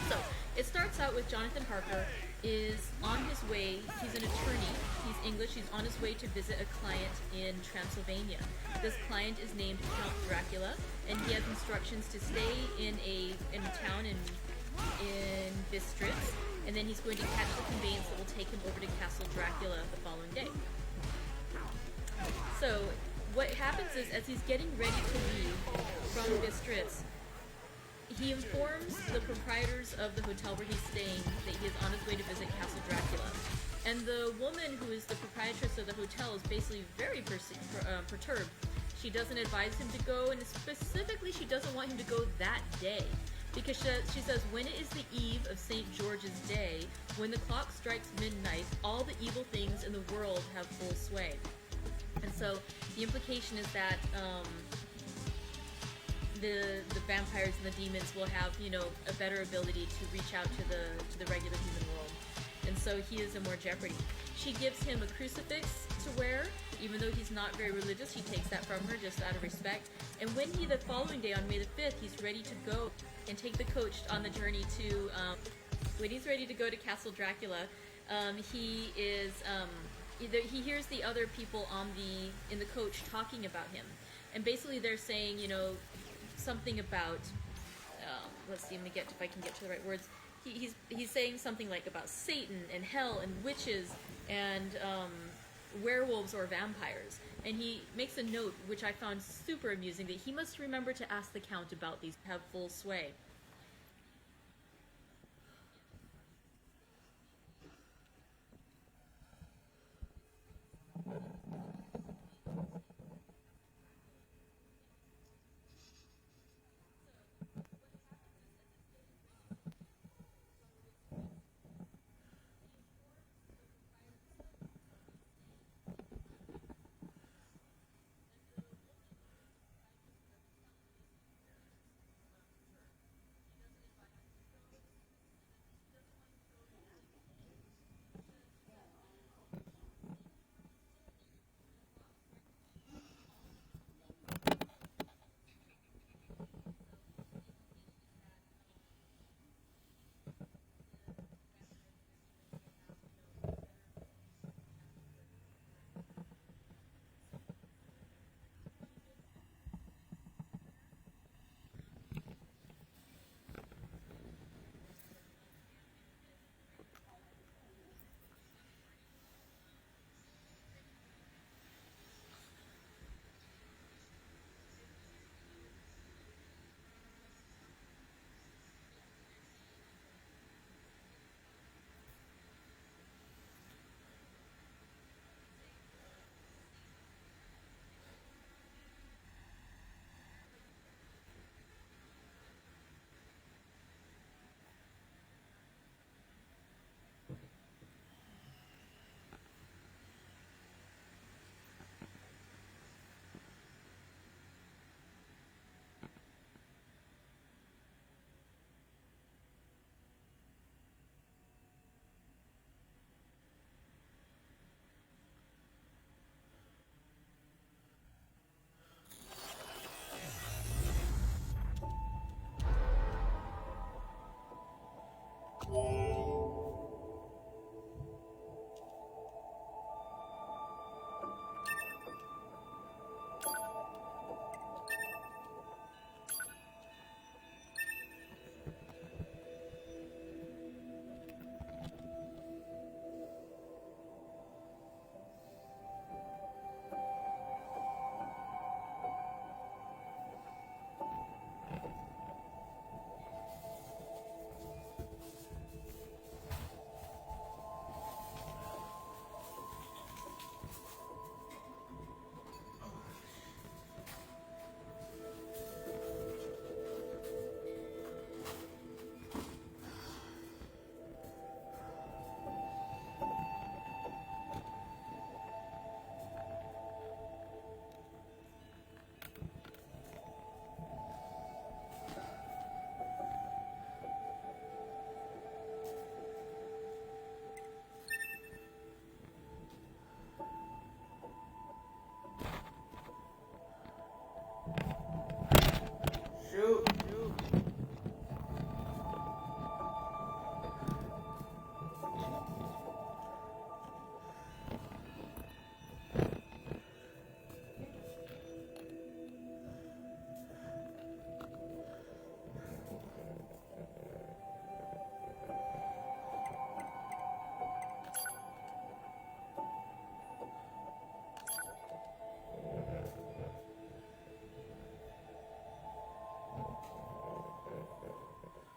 So it starts out with Jonathan Harker is on his way. He's an attorney. He's English. He's on his way to visit a client in Transylvania. This client is named Count Dracula, and he has instructions to stay in a town in Bistritz, and then he's going to catch the conveyance that will take him over to Castle Dracula the following day. So what happens is, as he's getting ready to leave from Bistritz, he informs the proprietors of the hotel where he's staying that he is on his way to visit Castle Dracula. And the woman who is the proprietress of the hotel is basically very perturbed. She doesn't advise him to go, and specifically she doesn't want him to go that day. Because she says, when it is the eve of St. George's Day, when the clock strikes midnight, all the evil things in the world have full sway. And so the implication is that the vampires and the demons will have, you know, a better ability to reach out to the regular human world. And so he is in more jeopardy. She gives him a crucifix to wear, even though he's not very religious. He takes that from her just out of respect. And when the following day, on May the 5th, he's ready to go and take the coach on the journey to, when he's ready to go to Castle Dracula, he hears the other people in the coach talking about him. And basically they're saying, you know, something about, let's see, if I can get to the right words. He's saying something like about Satan and hell and witches and werewolves or vampires. And he makes a note, which I found super amusing, that he must remember to ask the Count about these have full sway.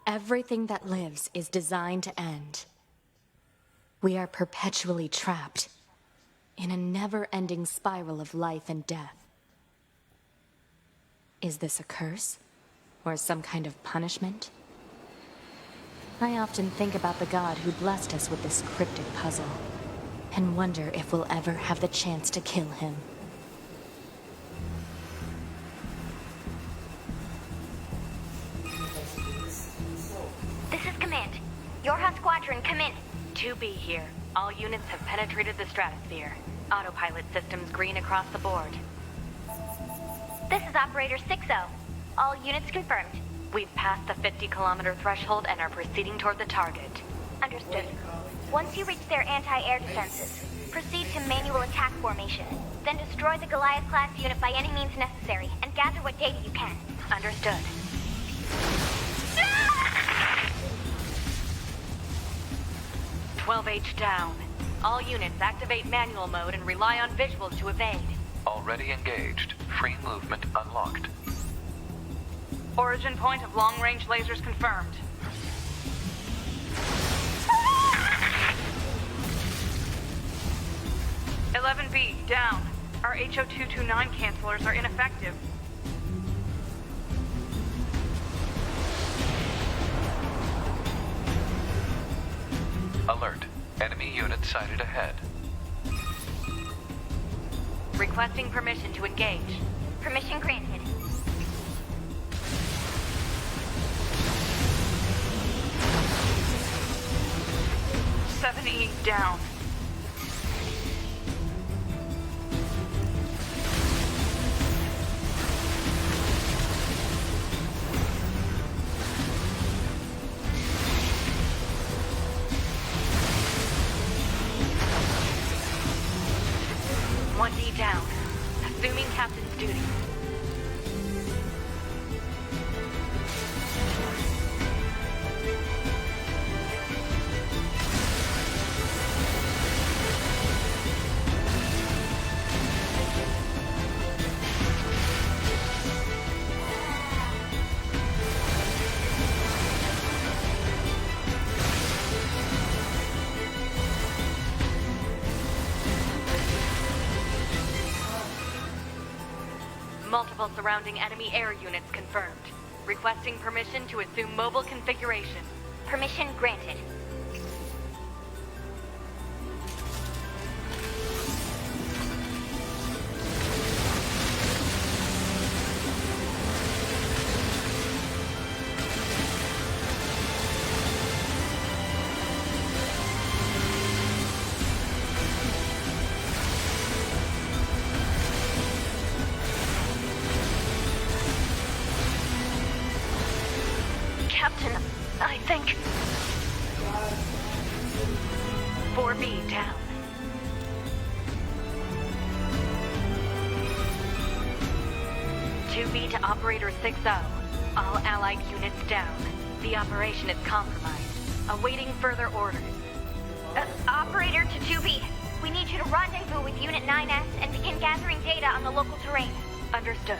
Everything that lives is designed to end. We are perpetually trapped in a never-ending spiral of life and death. Is this a curse? Or some kind of punishment? I often think about the god who blessed us with this cryptic puzzle, and wonder if we'll ever have the chance to kill him. This is Command. Yorha Squadron, come in. 2B here. All units have penetrated the stratosphere. Autopilot systems green across the board. This is Operator 6-0. All units confirmed. We've passed the 50-kilometer threshold and are proceeding toward the target. Understood. Once you reach their anti-air defenses, proceed to manual attack formation. Then destroy the Goliath-class unit by any means necessary, and gather what data you can. Understood. 12H down. All units activate manual mode and rely on visuals to evade. Already engaged. Free movement unlocked. Origin point of long-range lasers confirmed. "11B, down. Our HO229 cancelers are ineffective. Alert. Enemy unit sighted ahead. Requesting permission to engage. Permission granted. "7E, down. Down. Assuming captain's duty. Multiple surrounding enemy air units confirmed. Requesting permission to assume mobile configuration. Permission granted. Captain, I think... 4B down. "2B to Operator 6-0. All Allied units down. The operation is compromised. Awaiting further orders. Operator to 2B. We need you to rendezvous with Unit 9S and begin gathering data on the local terrain. Understood.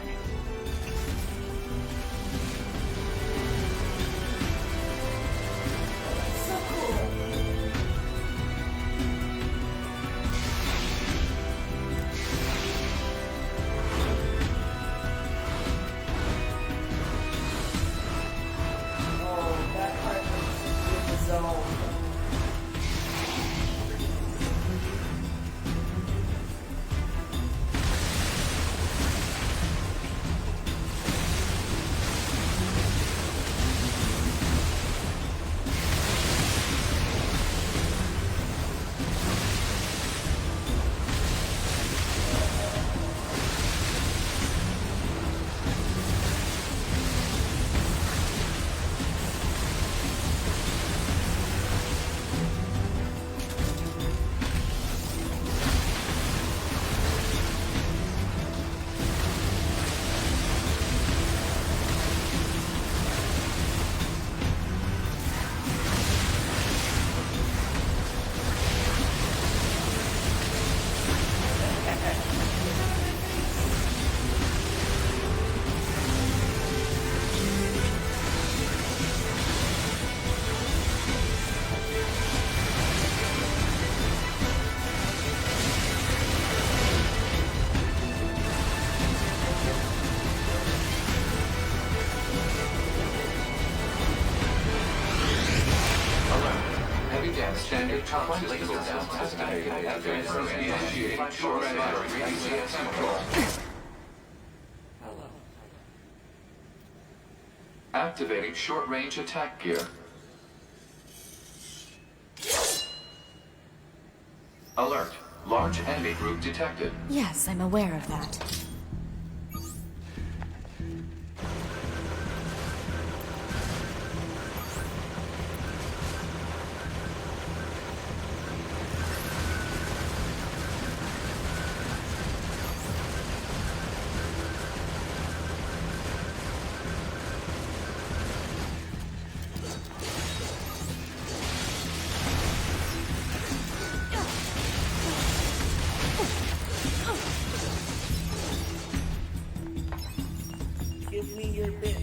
Standard top legal down initiate short range control. Hello. Activating short-range attack gear. Alert. Large enemy group detected. Yes, I'm aware of that. Give me your bits.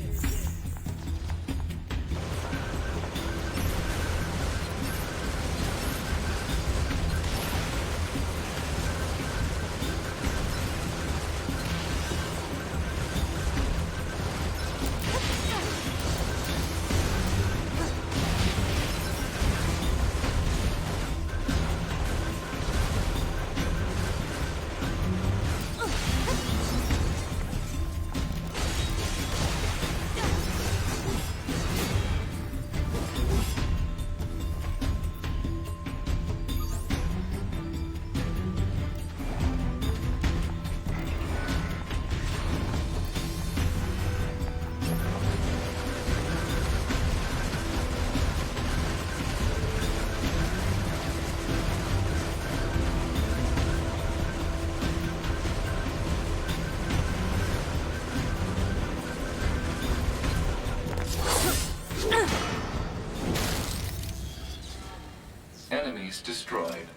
Enemies destroyed.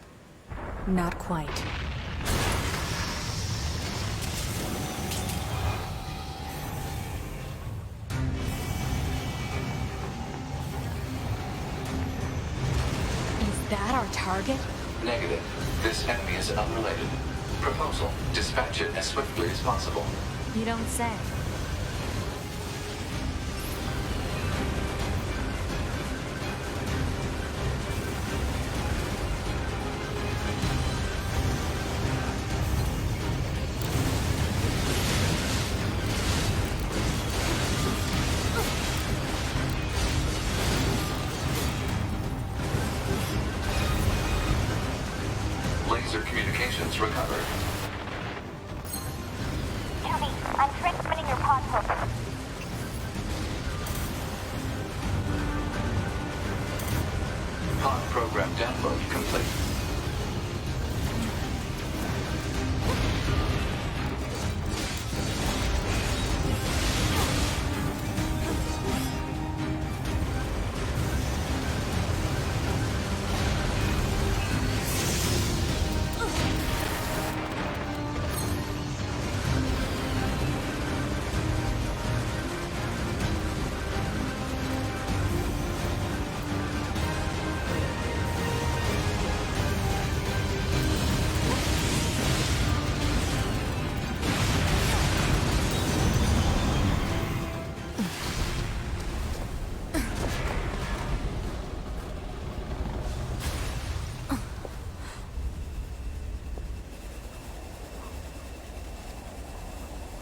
Not quite. Is that our target? Negative. This enemy is unrelated. Proposal. Dispatch it as swiftly as possible. You don't say. Laser communications recovered. Tony, I'm transmitting your pod program. Pod program download complete.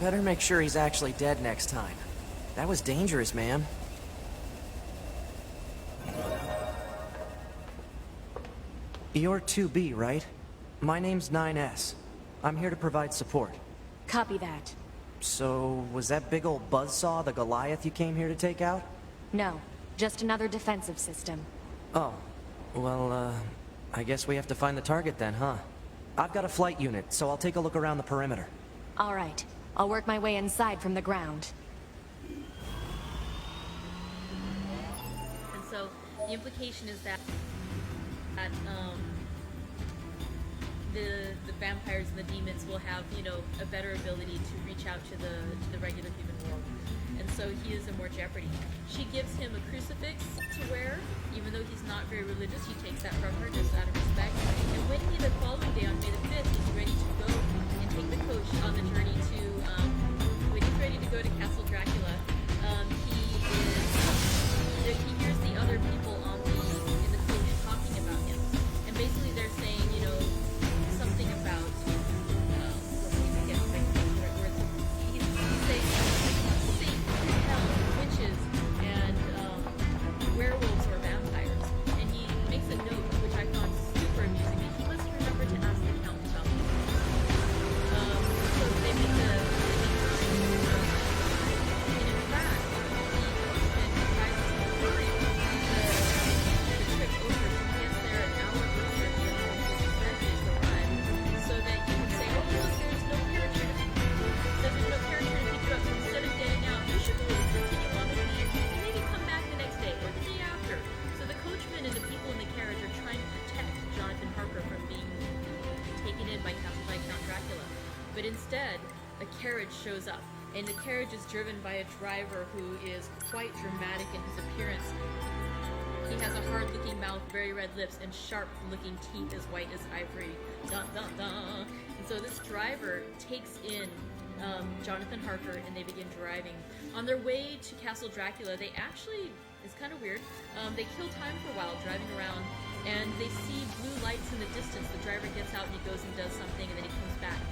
Better make sure he's actually dead next time. That was dangerous, man. You're 2B, right? My name's 9S. I'm here to provide support. Copy that. So, was that big old buzzsaw the Goliath you came here to take out? No, just another defensive system. Oh, well, I guess we have to find the target then, huh? I've got a flight unit, so I'll take a look around the perimeter. All right, I'll work my way inside from the ground. And so the implication is that the vampires and the demons will have, you know, a better ability to reach out to the regular human world. And so he is in more jeopardy. She gives him a crucifix to wear, even though he's not very religious. He takes that from her just out of respect. And when he, the following day on May the 5th, he's ready to go and take the coach on the journey to, when he's ready to go to Castle Dracula, he hears the other people in the coach talking about him. carriage shows up, and the carriage is driven by a driver who is quite dramatic in his appearance. He has a hard-looking mouth, very red lips, and sharp-looking teeth as white as ivory. Dun, dun, dun. And so this driver takes in Jonathan Harker, and they begin driving. On their way to Castle Dracula, they actually, it's kind of weird, they kill time for a while driving around, and they see blue lights in the distance. The driver gets out and he goes and does something, and then he comes back.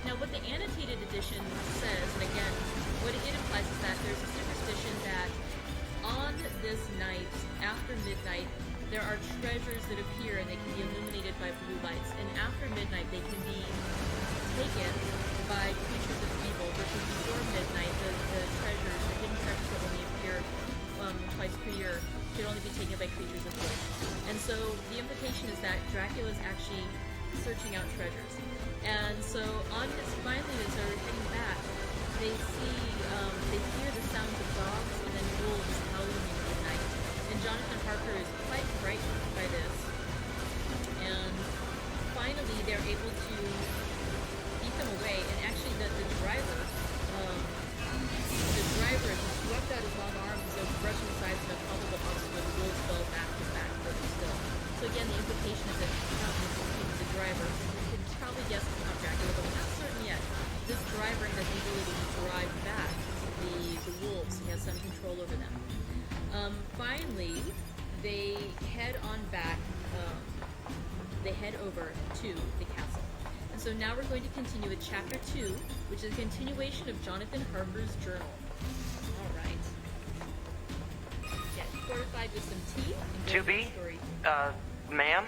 Now, what the annotated edition says, and again, what it implies is that there's a superstition that on this night, after midnight, there are treasures that appear and they can be illuminated by blue lights. And after midnight, they can be taken by creatures of evil, versus before midnight, the treasures, the hidden treasures that only appear twice per year, could only be taken by creatures of good. And so the implication is that Dracula is actually searching out treasures. And so finally, as they're heading back, they hear the sounds of dogs and then wolves howling in the night. And Jonathan Harker is quite frightened by this. And finally, they're able to beat them away. And actually, the driver is swept out his long arms as though brushing aside some improbable obstacle. The wolves fell back and back further still. So again, the implication is that the driver, you can probably guess it's not Dracula, but we're not certain yet. This driver has the ability to drive back the wolves. He has some control over them. Finally, they head on back. They head over to the castle. And so now we're going to continue with Chapter 2, which is a continuation of Jonathan Harker's journal. All right. Get fortified with some tea. And go to the story. Ma'am?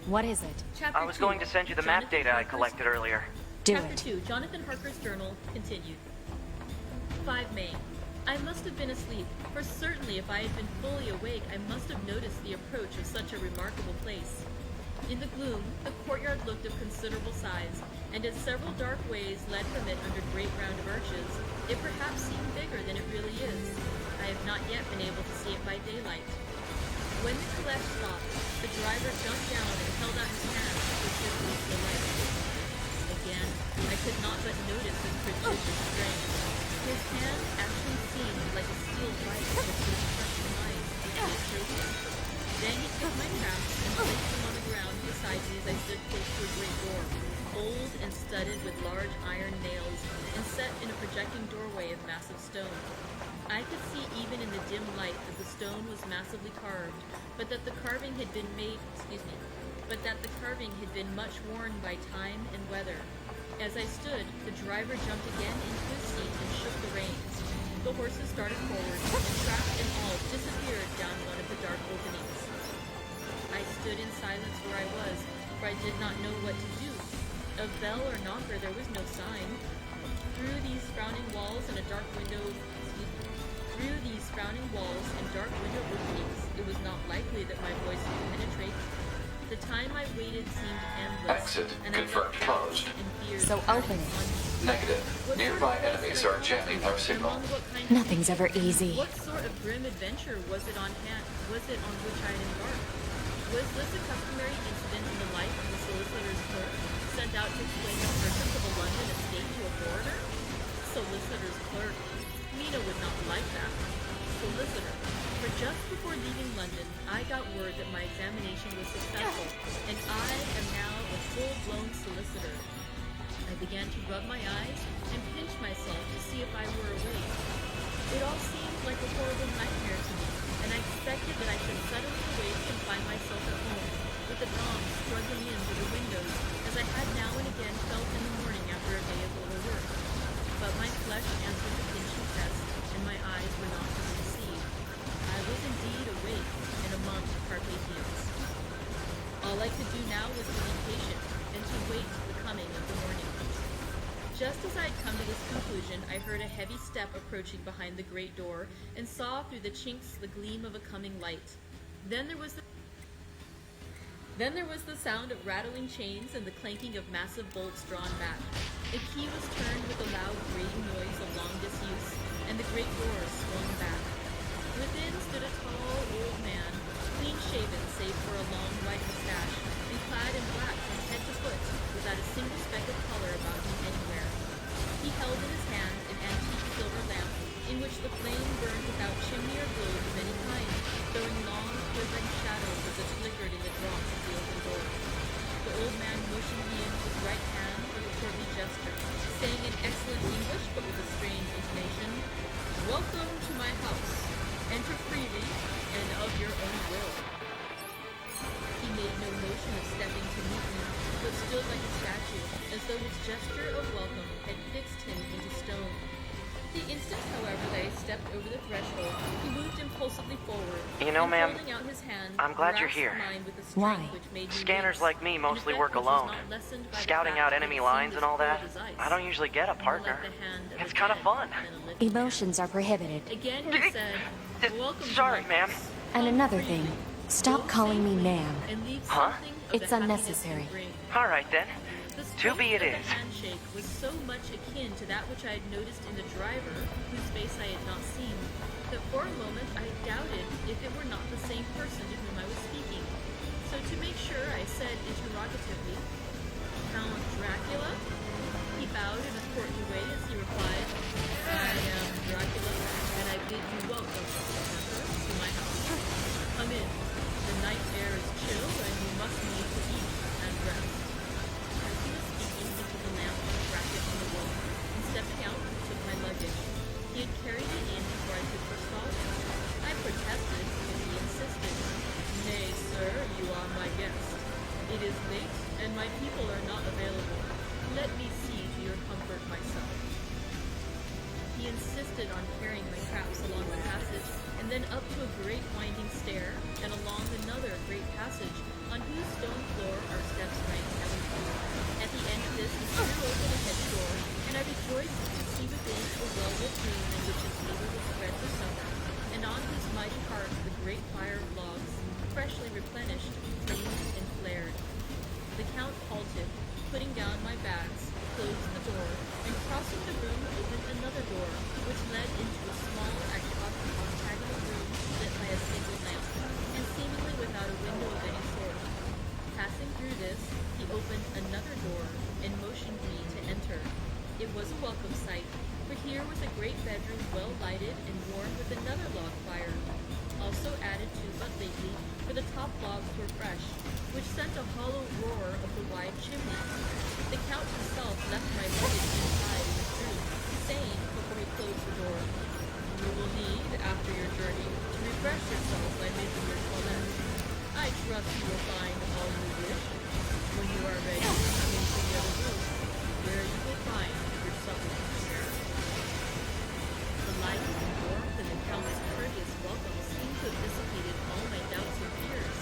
What is it? Chapter I was 2, going to send you the map data I collected earlier. Chapter 2, Jonathan Harker's journal, continued. 5 May. I must have been asleep, for certainly if I had been fully awake, I must have noticed the approach of such a remarkable place. In the gloom, the courtyard looked of considerable size, and as several dark ways led from it under great round arches, it perhaps seemed bigger than it really is. I have not yet been able to see it by daylight. When the caleche stopped, the driver jumped down and held out his hand to assist me to the light. Again, I could not but notice his prodigious strength. His hand actually seemed like a steel vice which would crush mine if he had chosen. Then he took my traps and placed them on the ground beside me as I stood close to a great door, old and studded with large iron nails, and set in a projecting doorway of massive stone. I could see even in the dim light that the stone was massively carved, but that the carving had been much worn by time and weather. As I stood, the driver jumped again into his seat and shook the reins. The horses started forward, and traps and all disappeared down one of the dark openings. I stood in silence where I was, for I did not know what to do. Of bell or knocker there was no sign. Through these frowning walls and dark window openings, it was not likely that my voice would penetrate. The time I waited seemed endless. Exit and confirmed closed. So open it. Negative. Nearby enemies are jamming our signal. Nothing's ever easy. What sort of grim adventure was it on which I had embarked? Was this a customary incident in the life of the solicitor's clerk, sent out to explain the purpose of a London estate to a foreigner? Solicitor's clerk. Mina would not like that. Solicitor. For just before leaving London, I got word that my examination was successful, and I am now a full-blown solicitor. I began to rub my eyes and pinch myself to see if I were awake. It all seemed like a horrible nightmare to me, and I expected that I should suddenly awake and find myself at home, with the dawn struggling in through the windows, as I had now and again felt in the morning after a day of overwork. But my flesh answered the pinching test, and my eyes were not to be deceived. I was indeed awake and among carpe diems. All I could do now was to be patient and to wait the coming of the morning. Just as I had come to this conclusion, I heard a heavy step approaching behind the great door and saw through the chinks the gleam of a coming light. Then there was the sound of rattling chains and the clanking of massive bolts drawn back. A key was turned with a loud grating noise of long disuse, and the great door swung back. Within stood a tall old man, clean-shaven save for a long white mustache, and clad in black from head to foot, without a single speck of color about him anywhere. He He held in his hand an antique silver lamp in which the flame burned without chimney or globe of any kind, throwing long, quivering shadows as it flickered in the draught of the open door. The old man motioned me in with his right hand with a courtly gesture, saying in excellent English but with a strange intonation, "Welcome to my house. Enter freely and of your own will." He made no motion of stepping to meet me, but stood like a statue, as though his gesture of welcome had fixed him into stone. The instant, however, that I stepped over the threshold, he moved impulsively forward. You know, and ma'am, holding out his hand, I'm glad you're grasped here. mine with a Why? strength which made me Scanners wince, like me an mostly effect work which was alone. not lessened by the Scouting fact out that enemy it lines seemed and all as that, cold as ice, I don't usually get a more like partner. the hand of It's a kind of dead fun. than a living Emotions are prohibited. man. Again he said, "Welcome Sorry, to my ma'am. house. And Come another freely. thing, stop Go calling me safely, ma'am. and leave Huh? something of It's the happiness unnecessary. you bring." All right then. The To be strength it of is. the handshake was so much akin to that which I had noticed in the driver, whose face I had not seen, that for a moment I doubted if it were not the same person to whom I was speaking. So to make sure, I said interrogatively, "Count Dracula?" He bowed in a courtly way as he replied, "I am Dracula, and I bid you welcome, Stoker, to my house. Come in. The night air is chill, and you must need to eat and rest." As he was speaking, he took a lamp from a bracket in the wall, and stepping out, took my luggage. He had carried it in before I could forestall him. I protested, but he insisted. "Nay, sir, you are my guest. It is late, and my people are not available. Let me see to your comfort myself." He insisted on carrying my traps along the passage, and then up to a great winding stair, and along another great passage, on whose stone floor our steps ranked heavenward. At the end of this he threw open a hedge door, and I rejoiced to see within a well-lit room in which a table was spread for supper, and on whose mighty hearth the great fire of logs, freshly replenished, flamed and flared. The Count halted, putting down my bags, closed the door, and crossing the room opened another door, which led into a small octagonal room lit by a single lamp, and seemingly without a window of any sort. Passing through this, he opened another door, and motioned me to enter. It was a welcome sight, for here was a great bedroom well lighted and warmed with another log fire, also added to but lately, for the top logs were fresh, which sent a hollow roar of the wide chimney. The Count himself left my luggage inside and withdrew, saying, before he closed the door, "You will need, after your journey, to refresh yourself by making your toilette. I trust you will find all you wish. When you are ready, come into the other room, where you will find your supper prepared." The light and warmth and the Count's courteous welcome seemed to have dissipated all my doubts and fears.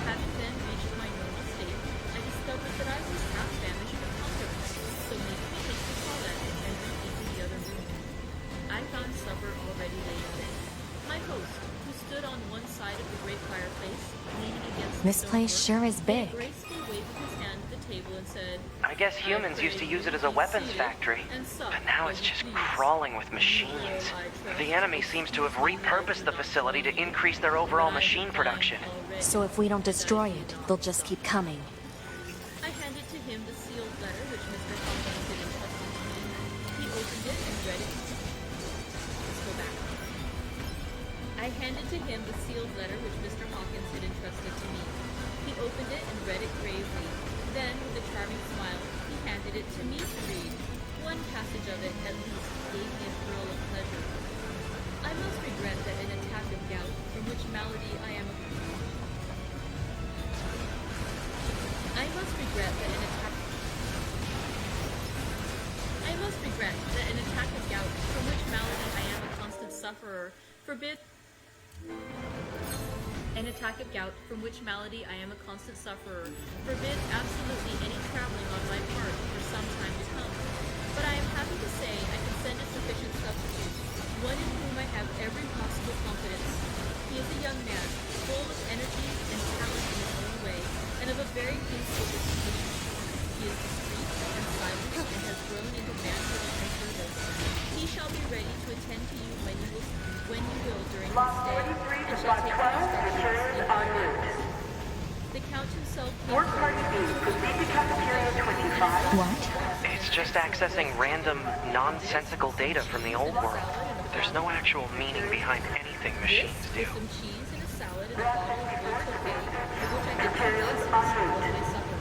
Having then reached my normal state, I discovered that I was half famished but comfortable, so making a hasty toilette, I went into the other room. I found supper already laid out. My host, who stood on one side of the great fireplace, leaning against This the place stonework, sure is big. gracefully waved his hand at the table and said, I guess humans used to use it as a weapons factory, but now it's just crawling with machines. The enemy seems to have repurposed the facility to increase their overall machine production. So if we don't destroy it, they'll just keep coming. I handed to him the sealed letter which Mr. Hawkins had entrusted to me. He opened it and read it. Let's go back. I handed to him the sealed letter which Mr. Hawkins had entrusted to me. He opened it and read it gravely. Then, with a charming smile, he handed it to me to read. One passage of it, at least, gave me a thrill of pleasure. "I must regret that an attack of gout, from which malady I am a constant sufferer, forbids absolutely any traveling on my part for some time to come. But I am happy to say I can send a sufficient substitute, one in whom I have every possible confidence. He is a young man, full of energy and talent in his own way, and of a very peaceful disposition. He is discreet and silent, and has grown into manhood and service. He shall be ready to attend to you when you will during your stay, and shall take your instructions in all matters. The Count himself came forward. What? It's just accessing random, nonsensical data from the old world. There's no actual meaning behind anything machines do. Some cheese and a salad and a bottle of old cocaine, which I did for my supper.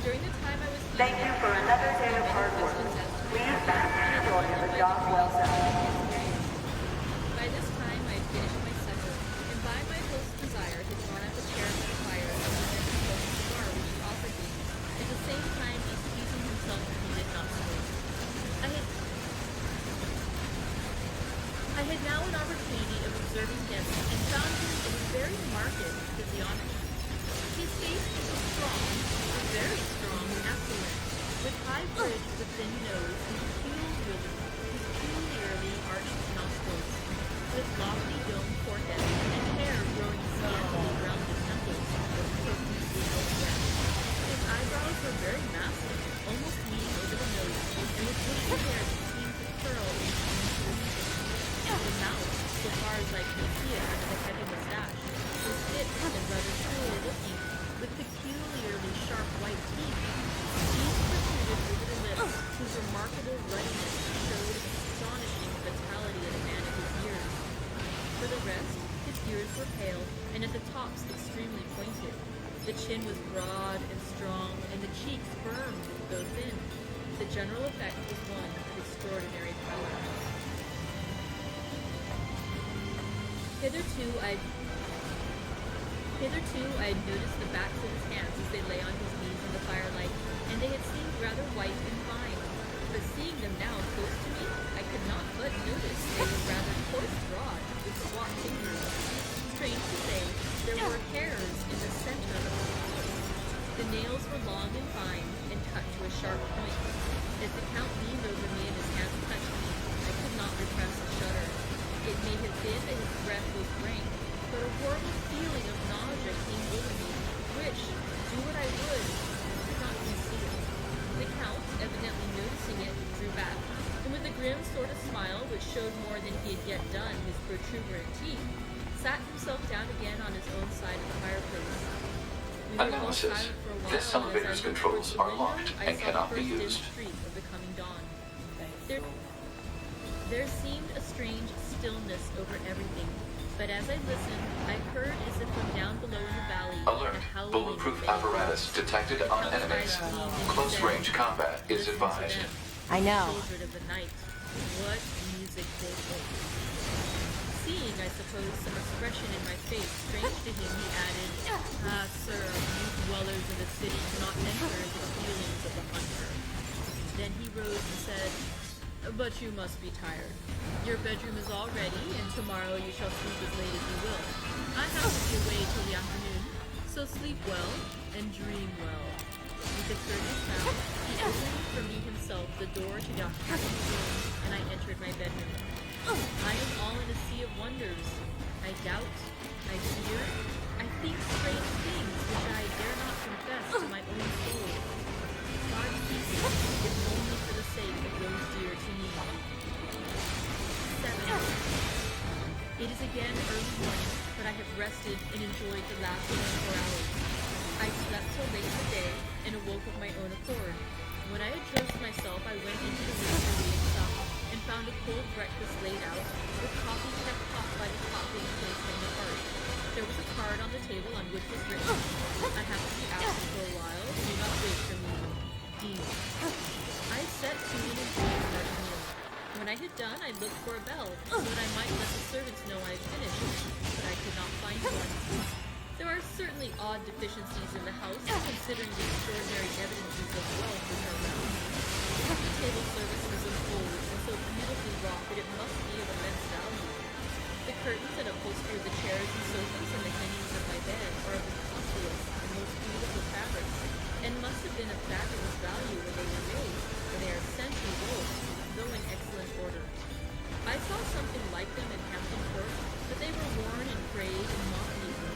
During the time I was eating, thank you for another day of hard work. Please back and enjoy the job well done. By this time, I had finished my supper, and by my host's desire, had drawn up a chair by the fire and began to smoke a cigar which he offered me, at the same time excusing himself that he did not smoke. I had now an opportunity of observing him, and found him in a very marked physiognomy. His face was strong, a very strong, affluent, with high bridge of a thin nose and peculiarly arched nostrils, with lofty domed forehead and hair growing scantily round the temples, profusely elsewhere. His eyebrows were very massive, almost meeting over the nose, and with bushy hair that seemed to curl into the region. The mouth, so far as I could see it under the heavy mustache, was thick and rather cruel looking, with peculiarly sharp white teeth. These protruded over the lips, whose remarkable ruddiness showed astonishing vitality in a man of his years. For the rest, his ears were pale, and at the tops extremely pointed. The chin was broad and strong, and the cheeks firm, though thin. The general effect was one of extraordinary power. Hitherto I had noticed the backs of his hands as they lay on his knees in the firelight, and they had seemed rather white and fine. But seeing them now close to me, I could not but notice they were rather coarse-jawed, with squat fingers. Strange to say, there were hairs in the center of the palms. The nails were long and fine, and cut to a sharp point. As the Count leaned over me and his hands touched me, I could not repress a shudder. It may have been that his breath was rank, but a horrible feeling of nausea came over me, which, do what I would, could not conceal. The Count, evidently noticing it, drew back, and with a grim sort of smile, which showed more than he had yet done his protuberant teeth, sat himself down again on his own side of the fireplace. We were all silent for a while, this elevator's controls are locked and cannot be used. Streak of the coming dawn. There seemed a strange stillness over everything, but as I listened, I heard as if from down below in the valley, Alert! Bulletproof apparatus detected on enemies. Close-range combat is advised. I know. Children of the night, what music they make. Seeing, I suppose, some expression in my face strange to him, he added, "Ah, sir, you dwellers in the city cannot enter into the feelings of the hunter." Then he rose and said, "But you must be tired. Your bedroom is all ready, and tomorrow you shall sleep as late as you will. I have to be away till the afternoon, so sleep well and dream well." With a courteous bow, he opened for me himself the door to the occupied room, and I entered my bedroom. I am all in a sea of wonders. I doubt, I fear, I think strange things which I dare not confess to my own soul. God keep me, if only for the sake of those dear to me. 7. It is again early morning, but I have rested and enjoyed the last 24 hours. I slept till late in the day and awoke of my own accord. When I had dressed myself, I went into the room where we had supped, and found a cold breakfast laid out, with coffee kept hot by the pot being placed on the hearth. There was a card on the table on which was written, "I have to be absent for a while, do not wait for me. Dean." I set to and enjoyed a hearty meal. When I had done, I looked for a bell, so that I might let the servants know I had finished, but I could not find one. There are certainly odd deficiencies in the house, considering the extraordinary evidences of wealth which are around me. The table service was of gold, and so beautifully wrought that it must be of immense value. The curtains and upholstery of the chairs and sofas and the hangings of my bed are of the costliest and most beautiful fabrics, and must have been of fabulous value when they were made, for they are centuries old, though in excellent order. I saw something like them in Hampton Court, but they were worn and frayed and moth-eaten.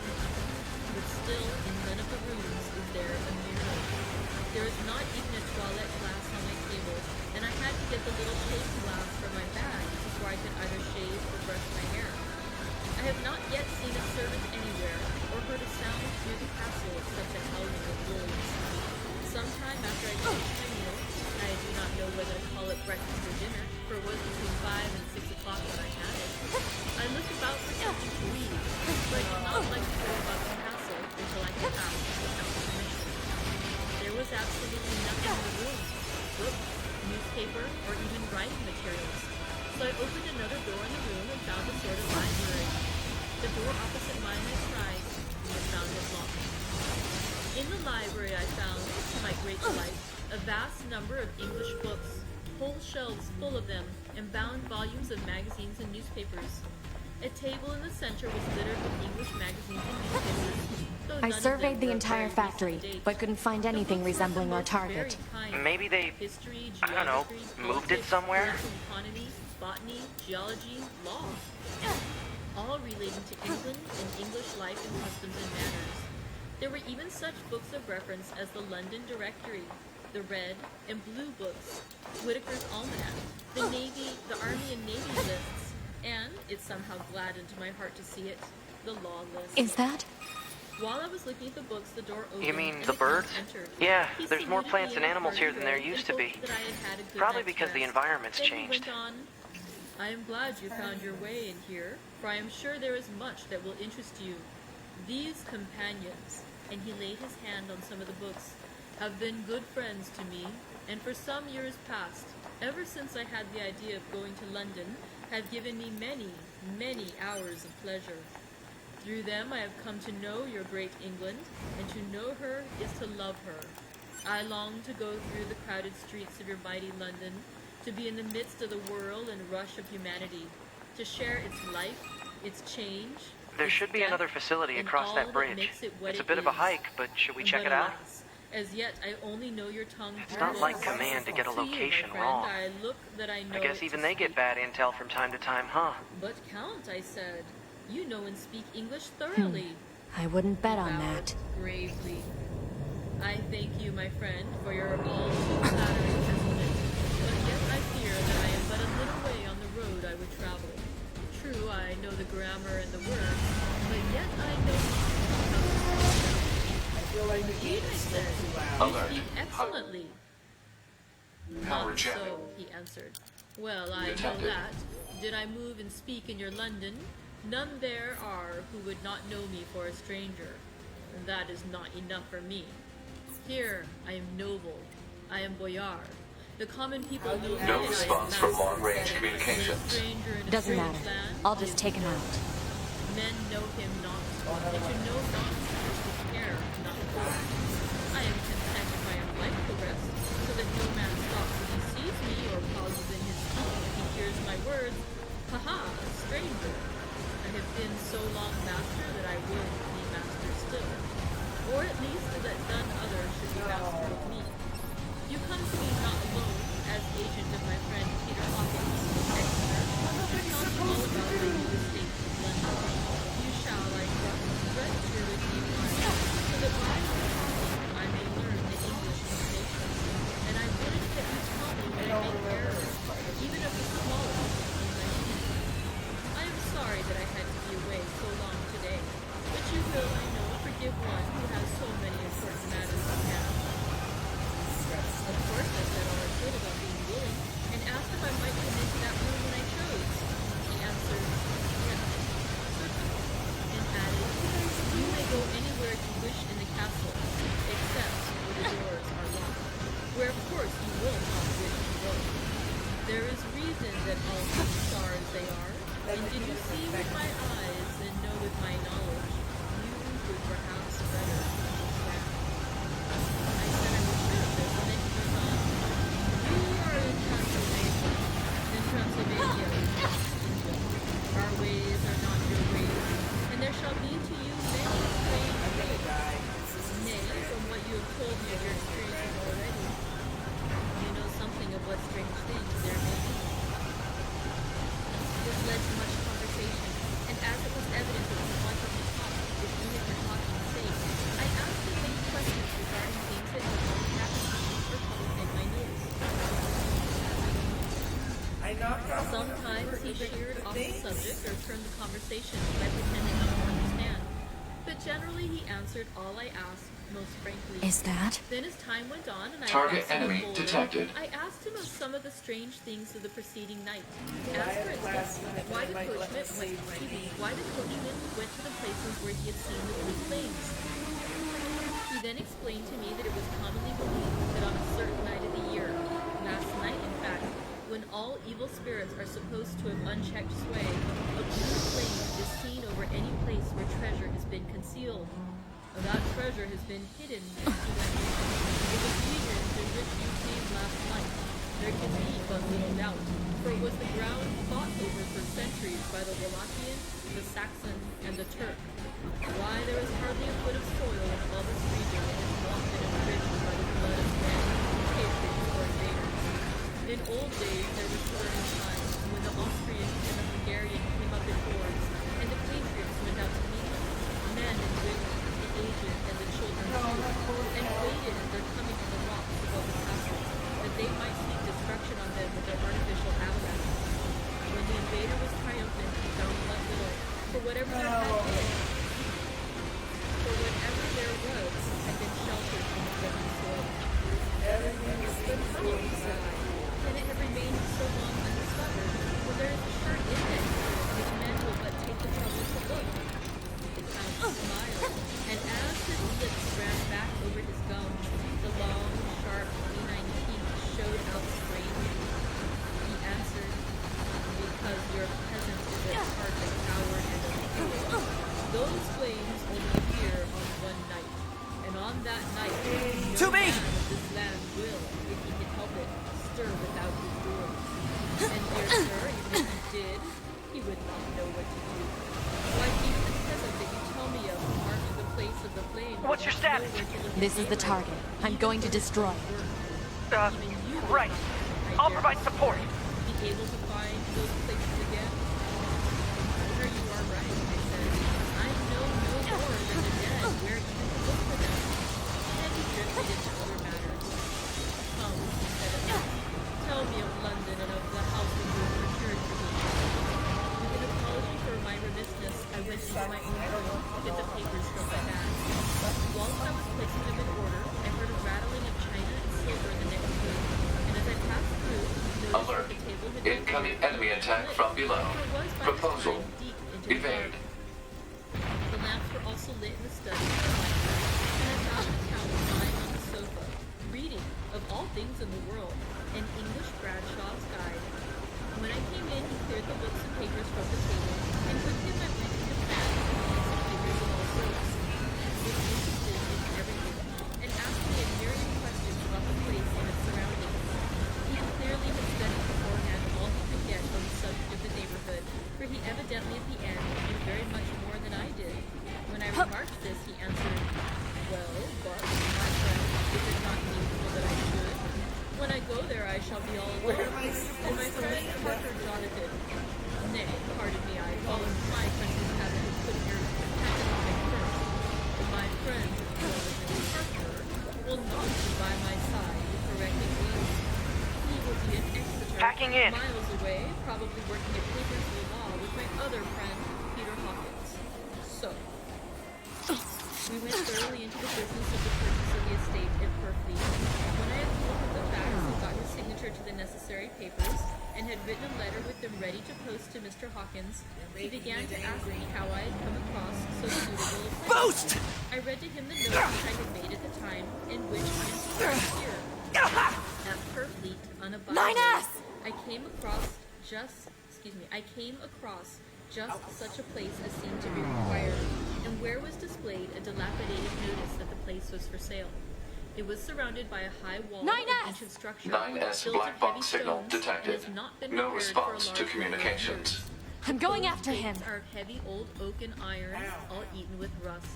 But still, in none of the rooms is there a mirror. There is not even a toilette glass on my table, and I had to get the little shave glass from my bag before I could either shave or brush my hair. I have not yet seen a servant anywhere, or heard a sound through the castle except the howling of wolves. Sometime after I finished my meal, I do not know whether to call it breakfast or dinner, for it was between 5 and 6 o'clock when I had it. I looked about for something to read, but I did not like to go about the castle until I had asked without permission. There was absolutely nothing in the room. Books, newspaper, or even writing materials. So I opened another door in the room and found a sort of library. The door opposite mine I tried, but found it locked. In the library I found, to my great delight, a vast number of English books, whole shelves full of them, and bound volumes of magazines and newspapers. A table in the center was littered with English magazines and newspapers. though none I of them surveyed the were of entire very factory, recent date. but couldn't find anything resembling our target. Maybe they, History, I don't know, geography, moved it politics, somewhere? political economy, botany, geology, law. All relating to England and English life and customs and manners. There were even such books of reference as the London Directory, the Red and Blue books, Whitaker's Almanac, the Navy, the Army and Navy lists, and it somehow gladdened my heart to see it, the law list. Is that? While I was looking at the books, the door opened. You mean and the birds? entered. Yeah, He there's more saluted plants me and in a animals here hearty than there way used and to be. hoped that I had had a good Probably night's because the rest. environment's Then he changed. went on, I am glad you found your way in here, for I am sure there is much that will interest you. These companions, and he laid his hand on some of the books, have been good friends to me, and for some years past, ever since I had the idea of going to London, have given me many, many hours of pleasure. Through them I have come to know your great England, and to know her is to love her. I long to go through the crowded streets of your mighty London, to be in the midst of the whirl and rush of humanity, to share its life, its change. There its should be death, another facility and across all that bridge. makes it what It's a it bit of a is. hike, but should we check But it out? alas, as yet I only know your tongue It's through not like books. command to get a To you, my location friend, wrong. I look that I know I guess it even to they get speak. bad intel from time to time, huh? But Count, I said, you know and speak English thoroughly. I wouldn't bet on Bowed that. gravely. I thank you, my friend, for your all too flattering testament, but yet I fear that I am but a little way on the road I would travel. True, I know the grammar and the words, but yet I know I feel like the game is still too loud. you speak excellently. Power Not jamming. so, he answered. Well, I know Detected. that. Did I move and speak in your London, none there are who would not know me for a stranger. And that is not enough for me. Here, I am noble. I am boyar. The common people know me No as response master. from long-range communications. A stranger in a Doesn't strange matter. land, I'll he just is take him known. out. Men know him not, and to know not is to care not for. I am content if I am like the rest, so that no man stops if he sees me or pauses in his speech if he hears my words. Haha, a stranger. I have been so long master that I will be master still, or at least that none other should be master of me. You come to me not alone as agent of my friend Peter Hawkins, Exeter, to tell me all about the new estates of London. You shall, I trust, rest here with me while, so that while you are talking, I may learn the English intonations, and I wouldn't that you tell me when I make errors, even of the smallest English. I am sorry that I had to be away so long today, but you will, I know, forgive one who has so many important matters to hand. Of course, I said all I could about being willing, and asked if I might come into that room when I chose. He answered, yes, certainly, and added, you may go anywhere you wish in the castle, except where the doors are locked, where of course you will not wish to go. There is reason that all things are as they are, and did you see with my eyes and know with my knowledge, you would perhaps better understand. I said I was sure of this, and then he goes on, you are in Transylvania, and Transylvania is not England. Our ways are not your ways, and there shall be to you many strange ways. Nay, from what you have told me of your experiences already, you know something of what strange things there may be. This led to much conversation, and as it was evident that he wanted to talk, if even for talking's sake, I asked him many questions regarding things that had already happened to me or come within my notice. I knocked off Sometimes he sheered off the subject or turned the conversation by pretending not to understand, but generally he answered all I asked most frankly. Is that? Then as time went on and I Target asked him enemy older, detected. I asked him of some of the strange things of the preceding night. As for instance, why the coachman went to the places where he had seen the blue flames. He then explained to me that it was commonly believed that on a certain night of the year, last night in fact, when all evil spirits are supposed to have unchecked sway, a blue flame is seen over any place where treasure has been concealed. That treasure has been hidden next to them. In the region through which you came last night, there can be but little doubt, for it was the ground fought over for centuries by the Wallachian, the Saxon, and the Turk. Why, there is hardly a foot of soil in all this region that has not been enriched by the blood of men, patriots, or invaders. In old days, there were certain times when the Austrian and the Hungarian came up in hordes, and the patriots went out to meet them, men and women, the aged and the children too, and waited at their coming to the rocks above the castle, that they might seek destruction on them with their artificial avalanches. When the invader was triumphant, he found but little, for whatever there had been sheltered from the deadly soil. But how, he sighed, can it have remained so long undiscovered, when there is a sure index which men will but take the trouble to look? The Count smiled, and as his lips ran back over his gums, the long, sharp, canine teeth showed out strangely. He answered, because your peasant is at heart a coward and a fool. Those flames only appear on one night, and on that night, no man of this land will, if he can help it, stir without his doors. And dear sir, even if he did, he would not know what to do. Why, even the peasant that you tell me of who marks the place of the flame. What's your status? This is the target. I'm going to destroy. Right. I'll provide support. Be able to find those places again? Sure, you are right, I said. I know no more than the dead where even to look for them. And he drifted into other matters. Come, he said at last, tell me of London and of the house that you have procured for me. With an apology for my remissness, I went into my own room to get the papers from my bag. Whilst I was placing them in order, I heard a rattling of china and silver in the next room, and as I passed through, noticed that the table had been Incoming enemy attack from below. Proposal. Evade. The lamps were also lit in the study and I found the Count lying on the sofa, reading, of all things in the world, an English Bradshaw's Guide. When I came in, he cleared the books and papers from the table, and quickly went reading the facts and papers of all sorts. He was interested in everything, and asked me a myriad questions about the place and its surroundings. He clearly had studied beforehand all he could get on the subject of the neighborhood, for he evidently at the end knew very much more than I did. When I remarked this, he answered, well, but, my friend, is it not needful that I should? When I go there, I shall be all alone, and my friend Parker Jonathan. Nay, pardon me, I followed my country's habit of putting your patronymic first. My friend Jonathan Parker will not be by my side to correct it well. He will be in Exeter, Packing in. miles away, probably working at papers of the law with my other friend, Peter Hawkins. So, we went thoroughly into the business of the purchase of the estate at Purfleet. When I had looked at the facts and got his signature to the necessary papers, and had written a letter with them ready to post to Mr. Hawkins, he began to ask me how I had come across so suitable a place. I read to him the note which I had made at the time, in which I am here. At Purfleet, unabided, I came across just such a place as seemed to be required, and where was displayed a dilapidated notice that the place was for sale. It was surrounded by a high wall of ancient structure. 9S built of black box heavy signal stones, detected. and has not been No repaired for a response large to number of communications. years. I'm going The after him. gates are of heavy old oak and iron, all eaten with rust.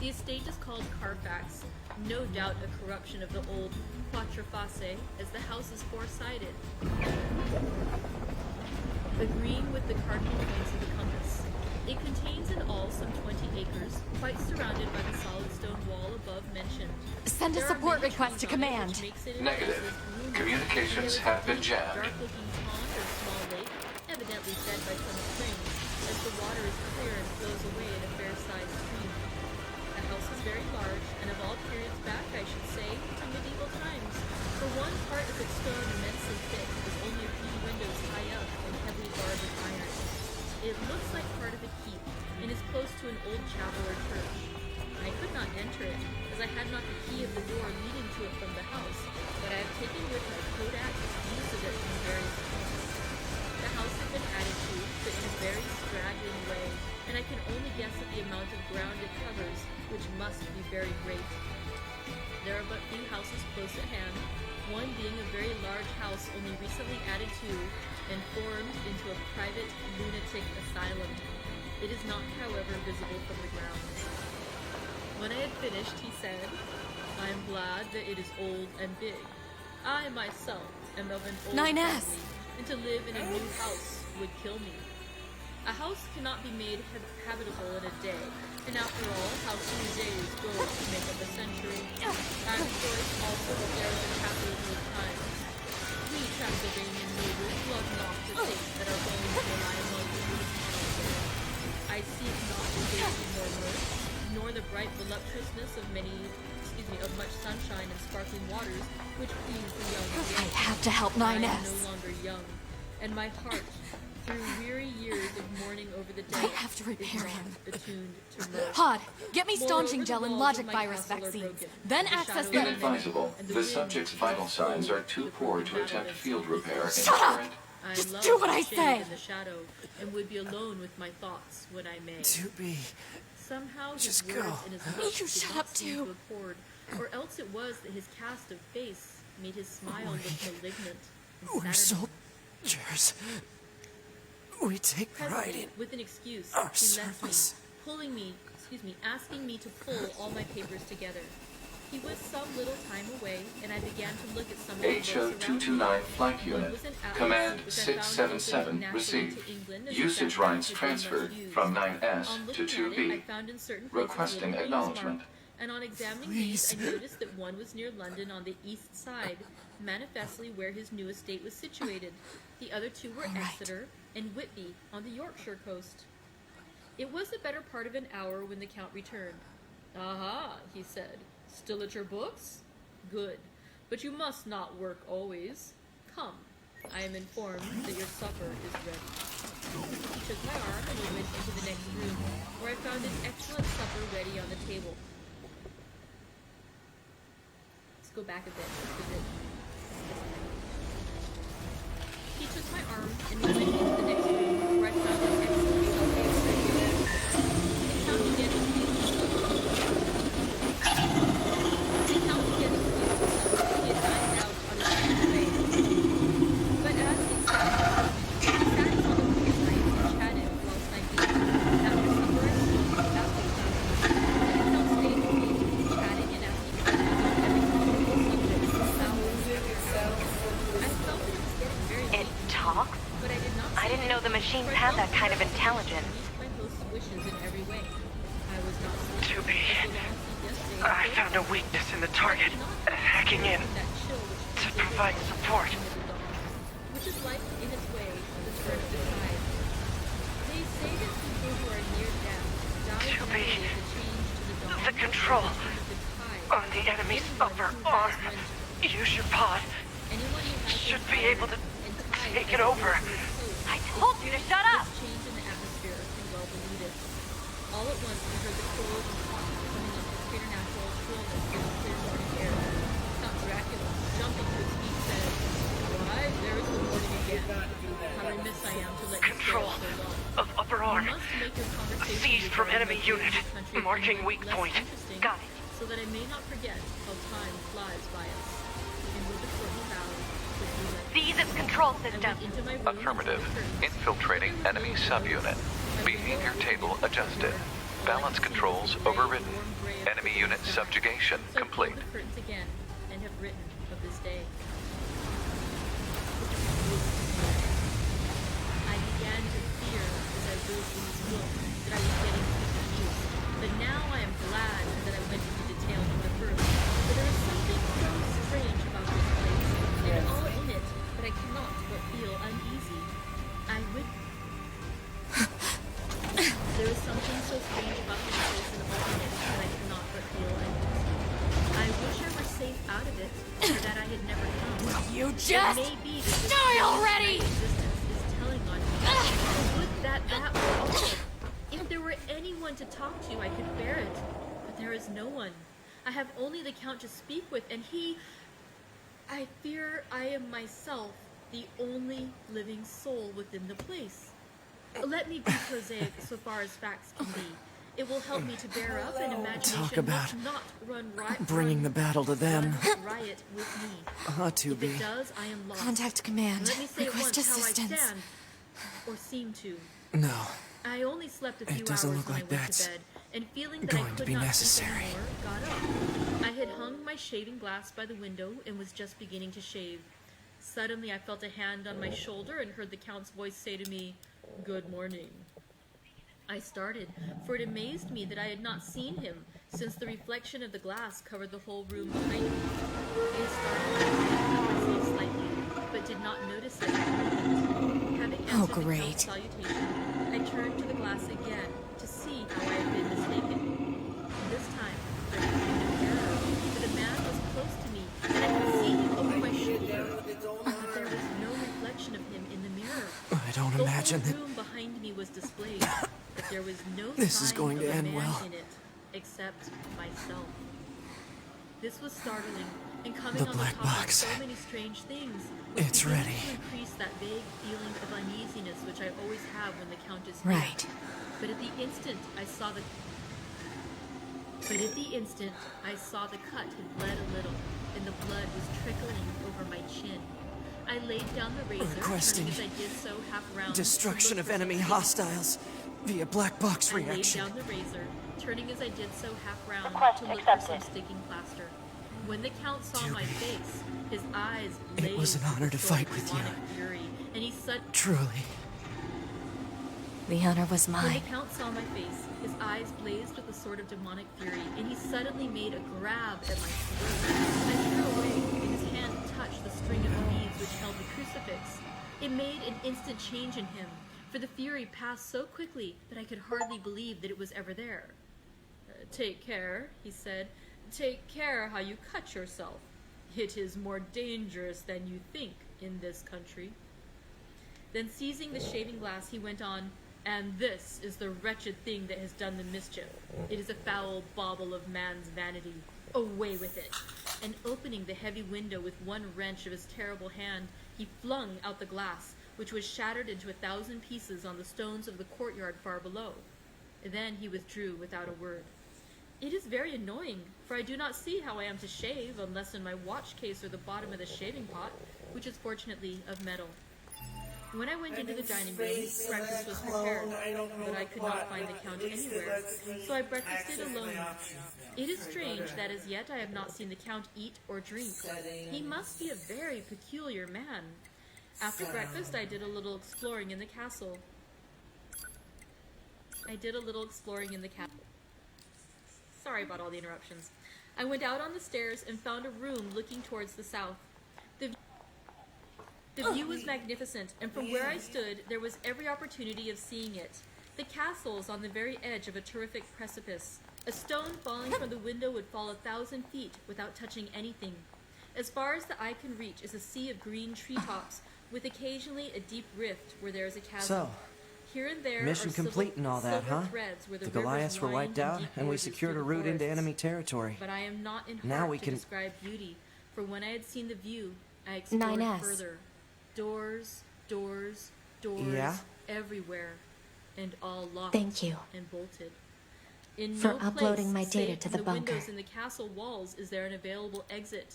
The estate is called Carfax, no doubt a corruption of the old Quatre Face, as the house is four-sided, agreeing with the cardinal points of the compass. It contains in all some 20 acres, quite surrounded by the solid stone wall above mentioned. Send a There are support many request to trees on it, command. which makes it an Negative. oasis gloomy. Communications And there is have been a jammed. dark-looking pond or small lake, evidently fed by some springs, as the water is clear and flows away in a fair-sized stream. The house is very large, and of all It looks like part of a keep, and is close to an old chapel or church. I could not enter it, as I had not the key of the door leading to it from the house, but I have taken with my Kodak views of it from various points. The house had been added to, but in a very straggling way, and I can only guess at the amount of ground it covers, which must be very great. There are but few houses close at hand, one being a very large house only recently added to and formed into a private lunatic asylum. It is not, however, visible from the grounds. When I had finished, he said, "I am glad that it is old and big. I myself am of an old family, and to live in a new house would kill me. A house cannot be made habitable in a day, and after all, how few days go to make up a century. I rejoice also that there is a capital of times. We Transylvanian neighbors love not to think that our bones will lie among you. I seek not the daisy nor mirth, nor the bright voluptuousness of much sunshine and sparkling waters, which please the young again. I have to help 9S. I am no longer young, and my heart, through weary years of mourning over the dead, I have to repair him. Attuned to mirth. Pod, get me staunching Moreover, gel the and walls logic of my virus castle are vaccines. broken. Then The access shadow the... Inadvisable. and The wind subject's is vital so signs are cold too that poor the to attempt battlements field repair in Shut up! current. I Just love do what the I shade say. in the shadow, and would be alone with my thoughts when I may. To be. Somehow his Just words go. and his looks You did shut not up, seem too. to accord, or else it was that his cast of face made his smile look malignant and We're saturnine. soldiers. We take pride Presently, in with an excuse, our he left service. me, asking me to pull all my papers together. He was some little time away, and I began to look at some of the books around me. HO-229 Flank One Unit. was an atlas, Command which I found 677 open naturally received. to England, as Usage that rights had been much transferred used. from 9S On to looking at it, I 2B. found in certain places Requesting little acknowledgement. mark, and on examining Please. these, I noticed that one was near London on the east side, manifestly where his new estate was situated. The other two were All right. Exeter and Whitby on the Yorkshire coast. It was the better part of an hour when the Count returned. "Aha," he said. "Still at your books? Good. But you must not work always. Come. I am informed that your supper is ready." He took my arm and we went into the next room, where I found an excellent supper ready on the table. Let's go back a bit. He took my arm and we went into the next room, where I found an excellent supper ready. The Count again refused the supper. He had dined out on his own way. But as he sat on the poolside and chatted whilst I ate. After supper I spoke about the Count. The Count stayed with me, chatting and asking questions on every possible subject. I felt that it was getting very It late, talks? but I did not I didn't know the machines had that kind of intelligence. My host's wishes in every way. I was not sleeping. To be. As the long sleep yesterday, I found a weakness in the target, hacking in to provide support. Which is like, in its way, the turn of the tide. They say that people who are near death die To be. immediately as a change to the dawn. The control of the tide. on the enemy's Anyone upper who arm. has went- Use your pod. anyone who has Should been be able to and tied take as it a over. to its post. I told you to shut up! This change in the atmosphere can well believe it. All at once we heard the cold and hot coming into preternatural shrillness in the clear morning air. Count Dracula, jumping to his feet, said, "Why, there is the morning again. How remiss I am to let you Control stay so long. of upper arm. You must make your conversation Seized with from your enemy country unit. country Marking less weak point. interesting, Got it. so that I may not forget how time flies by us." And with a short bow, quickly left. Seize its control I system. went into my room and Affirmative. closed the curtains. Infiltrating enemy subunit. Behavior table adjusted. Balance controls overridden. Enemy unit subjugation So I complete. closed the curtains again and have written of this day. I began to fear as I wrote in this book that I was getting too confused. But now I am glad that I went into detail from the first. For there is something so strange about this place, and all in it, that I cannot but feel uneasy. There is something so strange about this place and all in it that I cannot but feel uneasy. I wish I were safe out of it, or that I had never come. You It just may be that this die already! existence is telling on me. Would that anyone to talk to, I could bear it. But there is no one. I have only the Count to speak with, and he... I fear I am myself the only living soul within the place. Let me be prosaic so far as facts can be. It will help me to bear up and imagination Talk about not run riot. bringing the battle to them. Riot with me. Ought to be. If it does, I am lost. Contact command. Let me say Request once assistance. how I stand, or seem to. No. I only slept a few It doesn't hours look when like I went that's to bed, and feeling that I going to could be not necessary. sleep anymore, got up. I had hung my shaving glass by the window and was just beginning to shave. Suddenly I felt a hand on my shoulder and heard the Count's voice say to me, "Good morning." I started, for it amazed me that I had not seen him, since the reflection of the glass covered the whole room behind me. I started myself slightly, but did not notice it. Having answered the Count's salutation, I turned to the glass again to see how I had been mistaken. This time, there was no error, for the man was close to me, and I could see him over my shoulder, but there was no reflection of him in the mirror. I don't imagine The that whole room behind me was displayed, but there was no this sign is going of to a end man well. in it, except myself. This was startling, and coming The on black the top box. of so many strange things, was It's beginning ready. to increase that vague feeling of uneasiness which I always have when the Count is here. Right. But at the instant I saw the cut had bled a little, and the blood was trickling over my chin. I laid down the razor, Requesting turning as I did so half round. destruction to of look for enemy something. hostiles via black box I laid reaction. down the razor, turning as I did so half round Request to look accepted. for some sticking plaster. When the Count saw my Julie. face, his eyes It blazed was an honor with to a sort fight of with you. demonic fury, and he Truly. The honor was When mine. the Count saw my face, his eyes blazed with a sort of demonic fury, and he suddenly made a grab at my throat. I threw away, and his hand touched the string of beads which held the crucifix. It made an instant change in him, for the fury passed so quickly that I could hardly believe that it was ever there. Take care, he said. Take care how you cut yourself. It is more dangerous than you think in this country. Then seizing the shaving glass, he went on, "And this is the wretched thing that has done the mischief. It is a foul bauble of man's vanity. Away with it." And opening the heavy window with one wrench of his terrible hand, he flung out the glass, which was shattered into 1,000 pieces on the stones of the courtyard far below. Then he withdrew without a word. It is very annoying, for I do not see how I am to shave unless in my watch case or the bottom of the shaving pot, which is fortunately of metal. When I went into the dining room, breakfast was prepared, but I could not find the Count anywhere, so I breakfasted alone. It is strange that as yet I have not seen the Count eat or drink. He must be a very peculiar man. After breakfast, I did a little exploring in the castle. Sorry about all the interruptions. I went out on the stairs and found a room looking towards the south. The view was magnificent, and from where I stood, there was every opportunity of seeing it. The castle is on the very edge of a terrific precipice. A stone falling from the window would fall 1,000 feet without touching anything. As far as the eye can reach is a sea of green treetops, with occasionally a deep rift where there is a chasm. So, Here and there mission are complete and all that, silver huh? threads where The rivers Goliaths were wind wiped in out, deep and we gorges secured through a the route into forests. enemy territory. But I am not in Now heart we to can- describe beauty, for when I had seen the view, I explored 9S. further. Doors, doors, doors, Yeah? everywhere, and all locked Thank you. and bolted. In For no uploading place, my data save to in the the bunker. windows in the castle walls is there an available exit.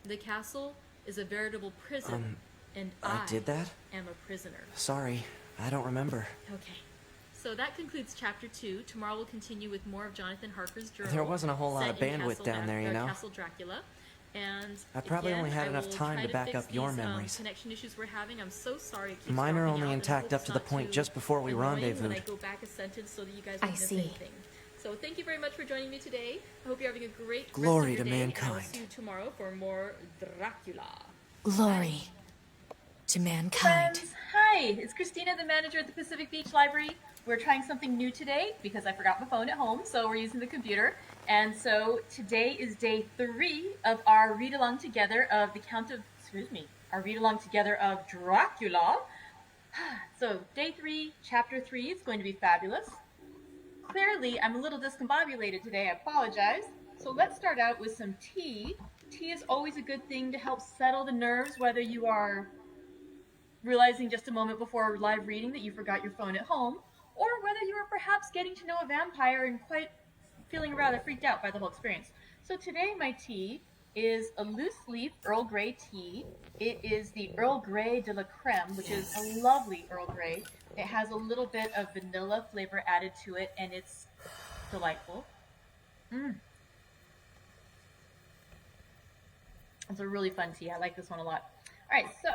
The castle is a veritable prison, and I did that? am a prisoner. Sorry, I don't remember. Okay. So that concludes chapter 2. Tomorrow we'll continue with more of Jonathan Harker's journal. There wasn't a whole lot set of in bandwidth Castle down there, you know? Castle Dracula. And I probably again, only had I enough will time try to back fix up your these, memories. connection issues we're having. I'm so sorry it keeps Mine are dropping only out, and I intact hope up it's to the not point too just before we annoying rendezvoused. when I go back a sentence so that you guys I won't miss see. anything. So thank you very much for joining me today. I hope you're having a great Glory rest of to your day, and I will mankind. see you tomorrow for more Dracula. Glory to mankind. Friends, hi, it's Christina, the manager at the Pacific Beach Library. We're trying something new today because I forgot my phone at home, so we're using the computer. And so today is day 3 of our read-along together of our read-along together of Dracula. So day 3, chapter 3 is going to be fabulous. clearly I'm a little discombobulated today. I apologize. So let's start out with some tea. Tea is always a good thing to help settle the nerves, whether you are realizing just a moment before live reading that you forgot your phone at home, or whether you are perhaps getting to know a vampire and quite feeling rather freaked out by the whole experience. So today my tea is a loose leaf Earl Grey tea. It is the Earl Grey de la Creme, which is a lovely Earl Grey. It has a little bit of vanilla flavor added to it, and it's delightful. It's a really fun tea. I like this one a lot. All right, so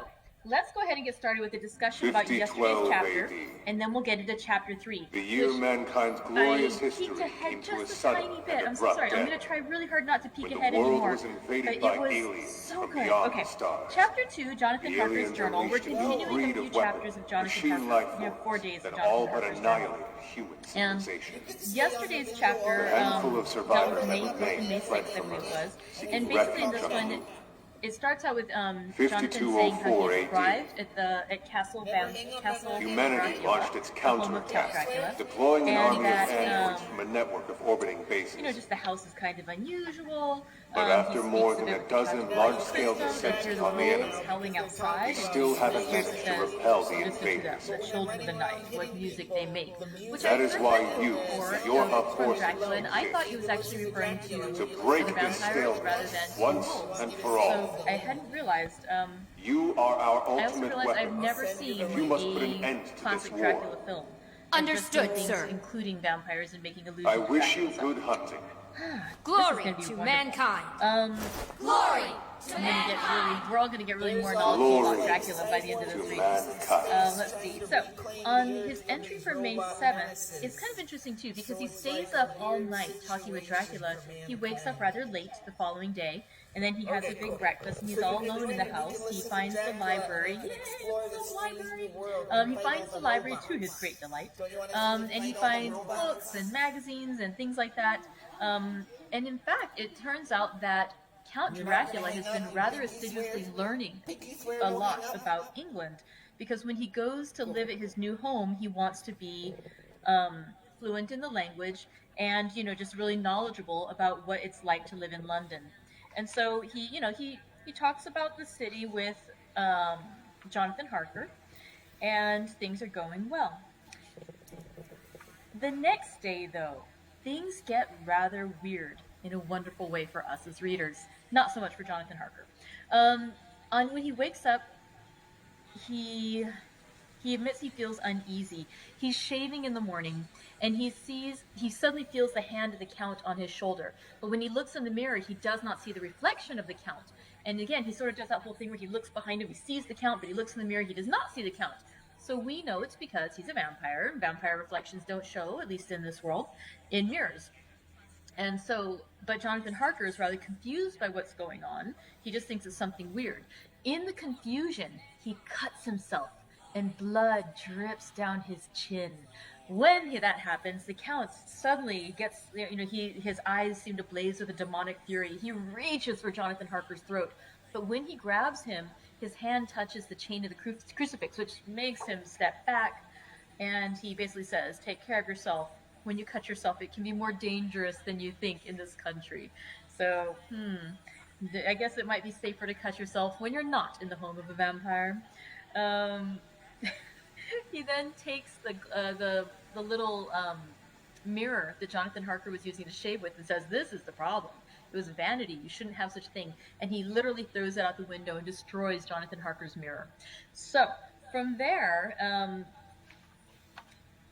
let's go ahead and get started with the discussion about yesterday's chapter, and then we'll get into chapter 3. The year mankind's glorious history came just to a a sudden tiny and bit. I'm so abrupt sorry. I'm end. going to try really hard not to peek When ahead the world anymore. was invaded But by it was aliens so from good. beyond Okay, the stars. chapter 2, Jonathan The Harker's aliens journal. We're unleashed a new continuing breed a few of chapters of Jonathan Harker. We have 4 days of that all Jonathan but Harker's journal. annihilated human And civilization. yesterday's chapter, The handful of survivors dealt with May, that remained May fled 6th, I from believe it Earth, was. seeking And basically in refuge this on one, Aloud. it starts out with Jonathan 5204 saying how he AD. arrived at Castle Humanity Dracula, launched its the home of Count counterattack, Dracula, deploying an and army of that, androids from a network of orbiting bases. you know, just the house is kind of unusual. But after more than a dozen large-scale descents upon the enemy, howling outside, we still haven't managed to repel the invaders. The children of the night, what music they make. Which That I is heard why that you, before, with your from forces, Dracula, and I thought he was actually referring to break the this vampires stalemate rather than once wolves. and for all. So I hadn't realized. You are our I also ultimate realized weapon. I've never seen You must put an end to classic this war. Dracula film. Understood, I've just seen things sir. Including vampires and making illusions. I of wish you Dracula. good hunting. Glory This is to gonna be wonderful. mankind. Glory to mankind. We're all going to get really more knowledgeable Glory about Dracula by the end of this to reading. mankind. Let's see. So, on his entry for May 7th, it's kind of interesting too because he stays up all night talking with Dracula. He wakes up rather late the following day, and then he has a big breakfast, and he's all alone in the house. He finds the library. Yay, it's a library. He finds the library to his great delight, and he finds books and magazines and things like that. And in fact, it turns out that Count Dracula has been rather assiduously learning a lot about England, because when he goes to live at his new home, he wants to be fluent in the language and, you know, just really knowledgeable about what it's like to live in London. And so he talks about the city with Jonathan Harker, and things are going well. The next day, though, things get rather weird in a wonderful way for us as readers. Not so much for Jonathan Harker. When he wakes up, he admits he feels uneasy. He's shaving in the morning, and he suddenly feels the hand of the Count on his shoulder. But when he looks in the mirror, he does not see the reflection of the Count. And again, he sort of does that whole thing where he looks behind him, he sees the Count, but he looks in the mirror, he does not see the Count. So we know it's because he's a vampire, and vampire reflections don't show, at least in this world, in mirrors. And so, but Jonathan Harker is rather confused by what's going on. He just thinks it's something weird. In the confusion, he cuts himself, and blood drips down his chin. When that happens, the Count suddenly gets, his eyes seem to blaze with a demonic fury. He reaches for Jonathan Harker's throat, but when he grabs him, his hand touches the chain of the crucifix, which makes him step back, and he basically says, "Take care of yourself. When you cut yourself, it can be more dangerous than you think in this country." So, I guess it might be safer to cut yourself when you're not in the home of a vampire. He then takes the little mirror that Jonathan Harker was using to shave with and says, "This is the problem. It was vanity. You shouldn't have such a thing." And he literally throws it out the window and destroys Jonathan Harker's mirror. So, from there,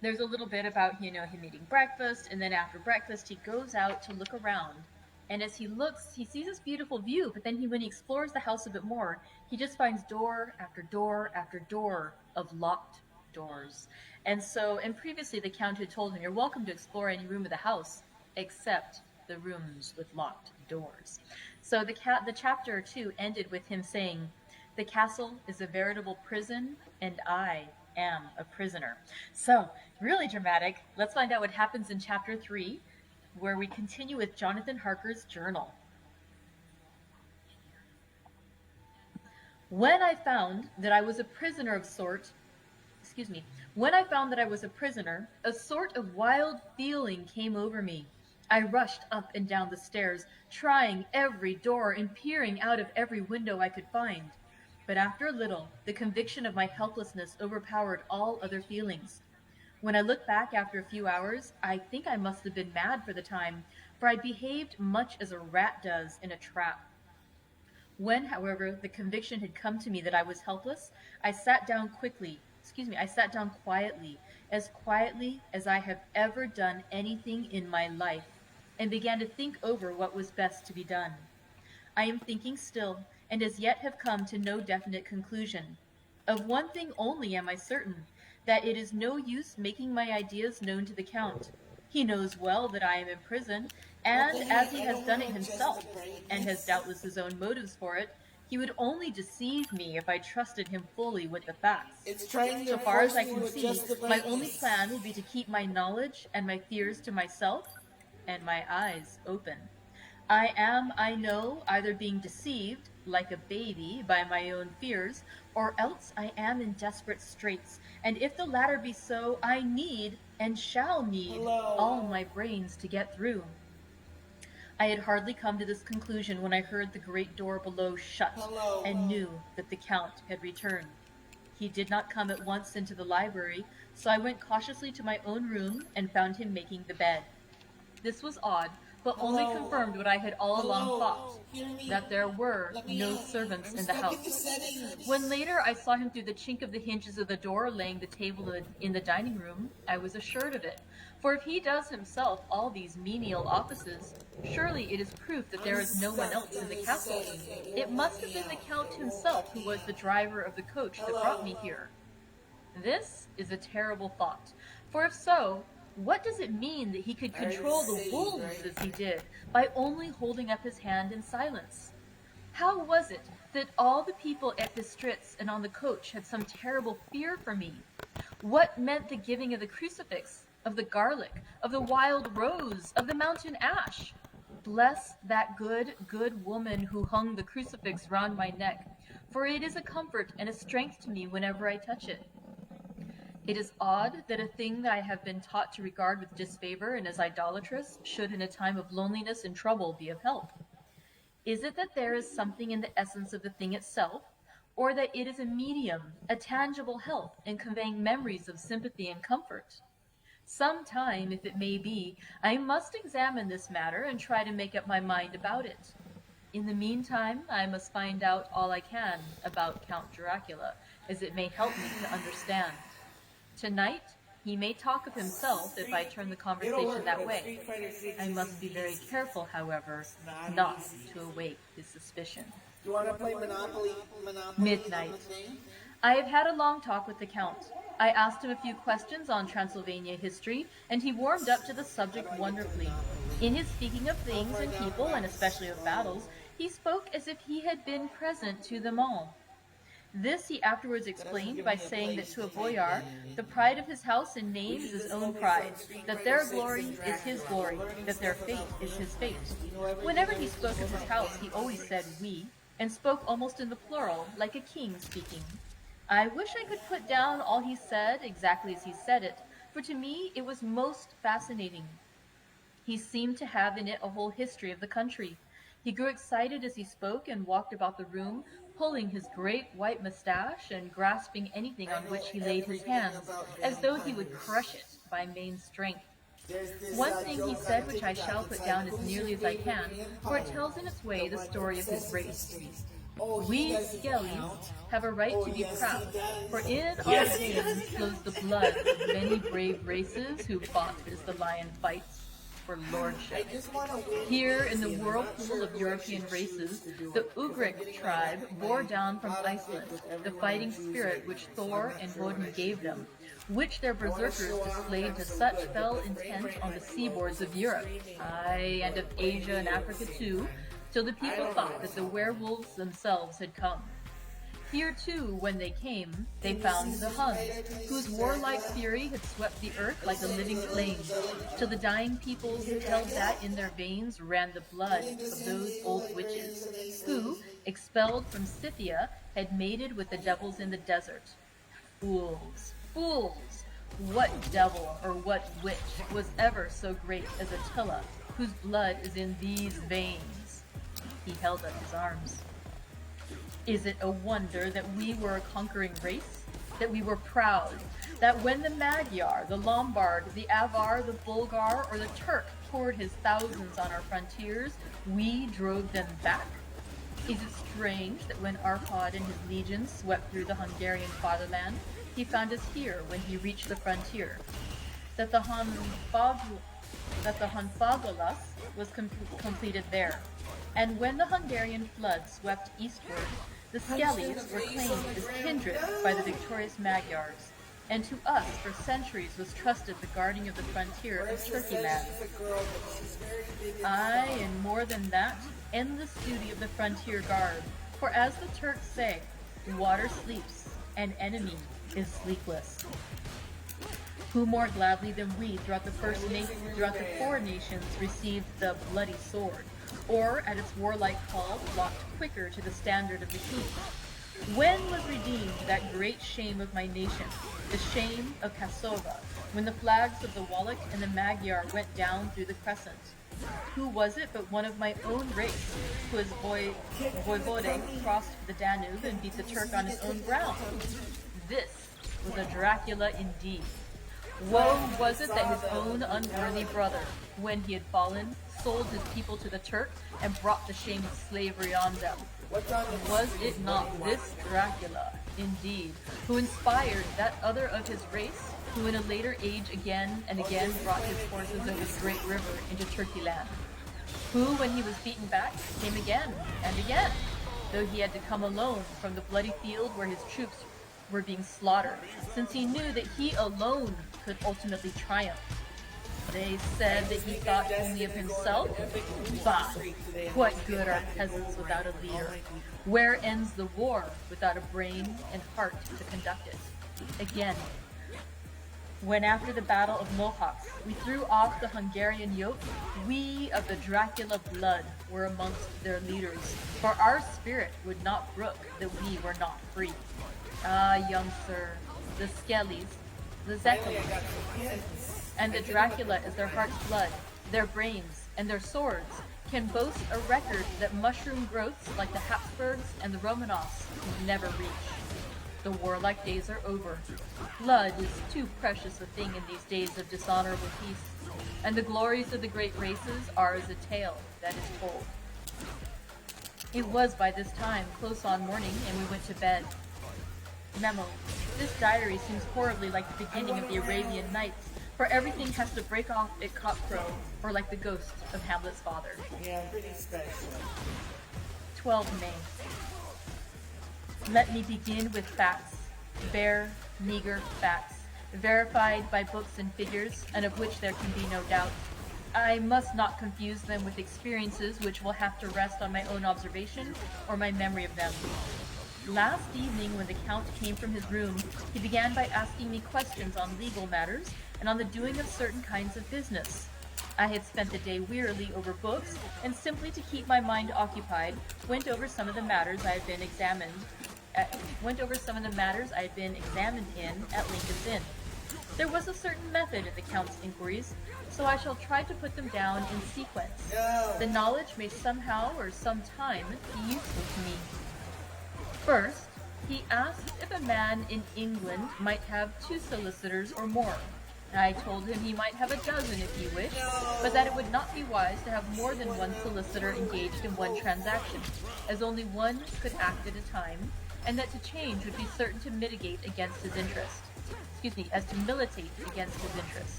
there's a little bit about, him eating breakfast, and then after breakfast, he goes out to look around. And as he looks, he sees this beautiful view, but then when he explores the house a bit more, he just finds door after door after door of locked doors. And previously the Count had told him, "You're welcome to explore any room of the house, except the rooms with locked doors." So the chapter 2 ended with him saying, "The castle is a veritable prison, and I am a prisoner." So, really dramatic. Let's find out what happens in chapter 3, where we continue with Jonathan Harker's journal. "When I found that I was a prisoner of sorts, When I found that I was a prisoner, a sort of wild feeling came over me. I rushed up and down the stairs, trying every door and peering out of every window I could find. But after a little, the conviction of my helplessness overpowered all other feelings. When I look back after a few hours, I think I must have been mad for the time, for I behaved much as a rat does in a trap. When, however, the conviction had come to me that I was helpless, I sat down quietly, as quietly as I have ever done anything in my life, and began to think over what was best to be done. I am thinking still, and as yet have come to no definite conclusion. Of one thing only am I certain, that it is no use making my ideas known to the Count. He knows well that I am in prison, and as he has done it himself, and has doubtless his own motives for it, he would only deceive me if I trusted him fully with the facts. So far as I can see, my only plan will be to keep my knowledge and my fears to myself, and my eyes open. I am, I know, either being deceived, like a baby, by my own fears, or else I am in desperate straits, and if the latter be so, I need, and shall need, all my brains to get through. I had hardly come to this conclusion when I heard the great door below shut, and knew that the Count had returned. He did not come at once into the library, so I went cautiously to my own room and found him making the bed. This was odd, but only confirmed what I had all along thought, that there were no servants in the house. When later I saw him through the chink of the hinges of the door laying the table in the dining room, I was assured of it. For if he does himself all these menial offices, surely it is proof that there is no one else in the castle. It must have been the Count himself who was the driver of the coach that brought me here. This is a terrible thought, for if so, what does it mean that he could control the wolves as he did, by only holding up his hand in silence? How was it that all the people at Bistritz and on the coach had some terrible fear for me? What meant the giving of the crucifix, of the garlic, of the wild rose, of the mountain ash? Bless that good, good woman who hung the crucifix round my neck, for it is a comfort and a strength to me whenever I touch it. It is odd that a thing that I have been taught to regard with disfavor and as idolatrous should in a time of loneliness and trouble be of help. Is it that there is something in the essence of the thing itself, or that it is a medium, a tangible help in conveying memories of sympathy and comfort? Some time, if it may be, I must examine this matter and try to make up my mind about it. In the meantime, I must find out all I can about Count Dracula, as it may help me to understand. Tonight, he may talk of himself if I turn the conversation that way. I must be very careful, however, not to awake his suspicion. You want to play Monopoly? Midnight. I have had a long talk with the Count. I asked him a few questions on Transylvania history, and he warmed up to the subject wonderfully. In his speaking of things and people, and especially of battles, he spoke as if he had been present to them all. This he afterwards explained by saying that to a boyar, the pride of his house and name is his own pride, that their glory is his glory, that their fate is his fate. Whenever he spoke of his house, he always said we, and spoke almost in the plural, like a king speaking. I wish I could put down all he said exactly as he said it, for to me it was most fascinating. He seemed to have in it a whole history of the country. He grew excited as he spoke and walked about the room, pulling his great white mustache and grasping anything on which he laid his hands, as though he would crush it by main strength. One thing he said which I shall put down as nearly as I can, for it tells in its way the story of his race. We Skellies have a right to be proud, for in our veins flows the blood of many brave races who fought as the lion fights for lordship. Here in the whirlpool of European races, the Ugric tribe bore down from Iceland the fighting spirit which Thor and Odin gave them, which their berserkers displayed to such fell intent on the seaboards of Europe, aye, and of Asia and Africa too, till the people thought that the werewolves themselves had come. Here too, when they came, they found the Huns, whose warlike fury had swept the earth like a living flame, till the dying peoples held that in their veins ran the blood of those old witches, who, expelled from Scythia, had mated with the devils in the desert. Fools! Fools! What devil or what witch was ever so great as Attila, whose blood is in these veins? He held up his arms. Is it a wonder that we were a conquering race? That we were proud? That when the Magyar, the Lombard, the Avar, the Bulgar, or the Turk poured his thousands on our frontiers, we drove them back? Is it strange that when Arpad and his legions swept through the Hungarian fatherland, he found us here when he reached the frontier? That the Honfoglalas was completed there, and when the Hungarian flood swept eastward, the Skellies were claimed as kindred by the victorious Magyars, and to us for centuries was trusted the guarding of the frontier of Turkeyland. Aye, and more than that, endless duty of the frontier guard, for as the Turks say, water sleeps, and enemy is sleepless. Who more gladly than we throughout the four nations received the bloody sword, or at its warlike call flocked quicker to the standard of the king? When was redeemed that great shame of my nation, the shame of Kasova, when the flags of the Wallach and the Magyar went down through the crescent? Who was it but one of my own race, who as Voivode crossed the Danube and beat the Turk on his own ground? This was a Dracula indeed. Woe was it that his own unworthy brother, when he had fallen, sold his people to the Turk and brought the shame of slavery on them. Was it not this Dracula, indeed, who inspired that other of his race, who in a later age again and again brought his forces over the great river into Turkeyland? Who, when he was beaten back, came again and again, though he had to come alone from the bloody field where his troops were being slaughtered, since he knew that he alone could ultimately triumph. They said that he thought only of himself. Bah! What good are peasants without a leader? Where ends the war without a brain and heart to conduct it? Again, when after the Battle of Mohacs we threw off the Hungarian yoke, we of the Dracula blood were amongst their leaders, for our spirit would not brook that we were not free. Ah, young sir, the Skellies, the Zekkels, and the Dracula is their heart's blood, their brains, and their swords, can boast a record that mushroom growths like the Habsburgs and the Romanovs can never reach. The warlike days are over. Blood is too precious a thing in these days of dishonorable peace, and the glories of the great races are as a tale that is told. It was by this time close on morning, and we went to bed. Memo. This diary seems horribly like the beginning of the Arabian Nights, for everything has to break off at cockcrow, or like the ghost of Hamlet's father. Yeah, pretty special. 12 May. Let me begin with facts, bare, meager facts, verified by books and figures, and of which there can be no doubt. I must not confuse them with experiences which will have to rest on my own observation or my memory of them. Last evening, when the Count came from his room, he began by asking me questions on legal matters and on the doing of certain kinds of business. I had spent the day wearily over books, and simply to keep my mind occupied, went over some of the matters I had been examined in at Lincoln's Inn. There was a certain method in the Count's inquiries, so I shall try to put them down in sequence. The knowledge may somehow or sometime be useful to me. First, he asked if a man in England might have 2 solicitors or more. I told him he might have a dozen if he wished, but that it would not be wise to have more than one solicitor engaged in one transaction, as only one could act at a time, and that to change would be certain to militate against his interest.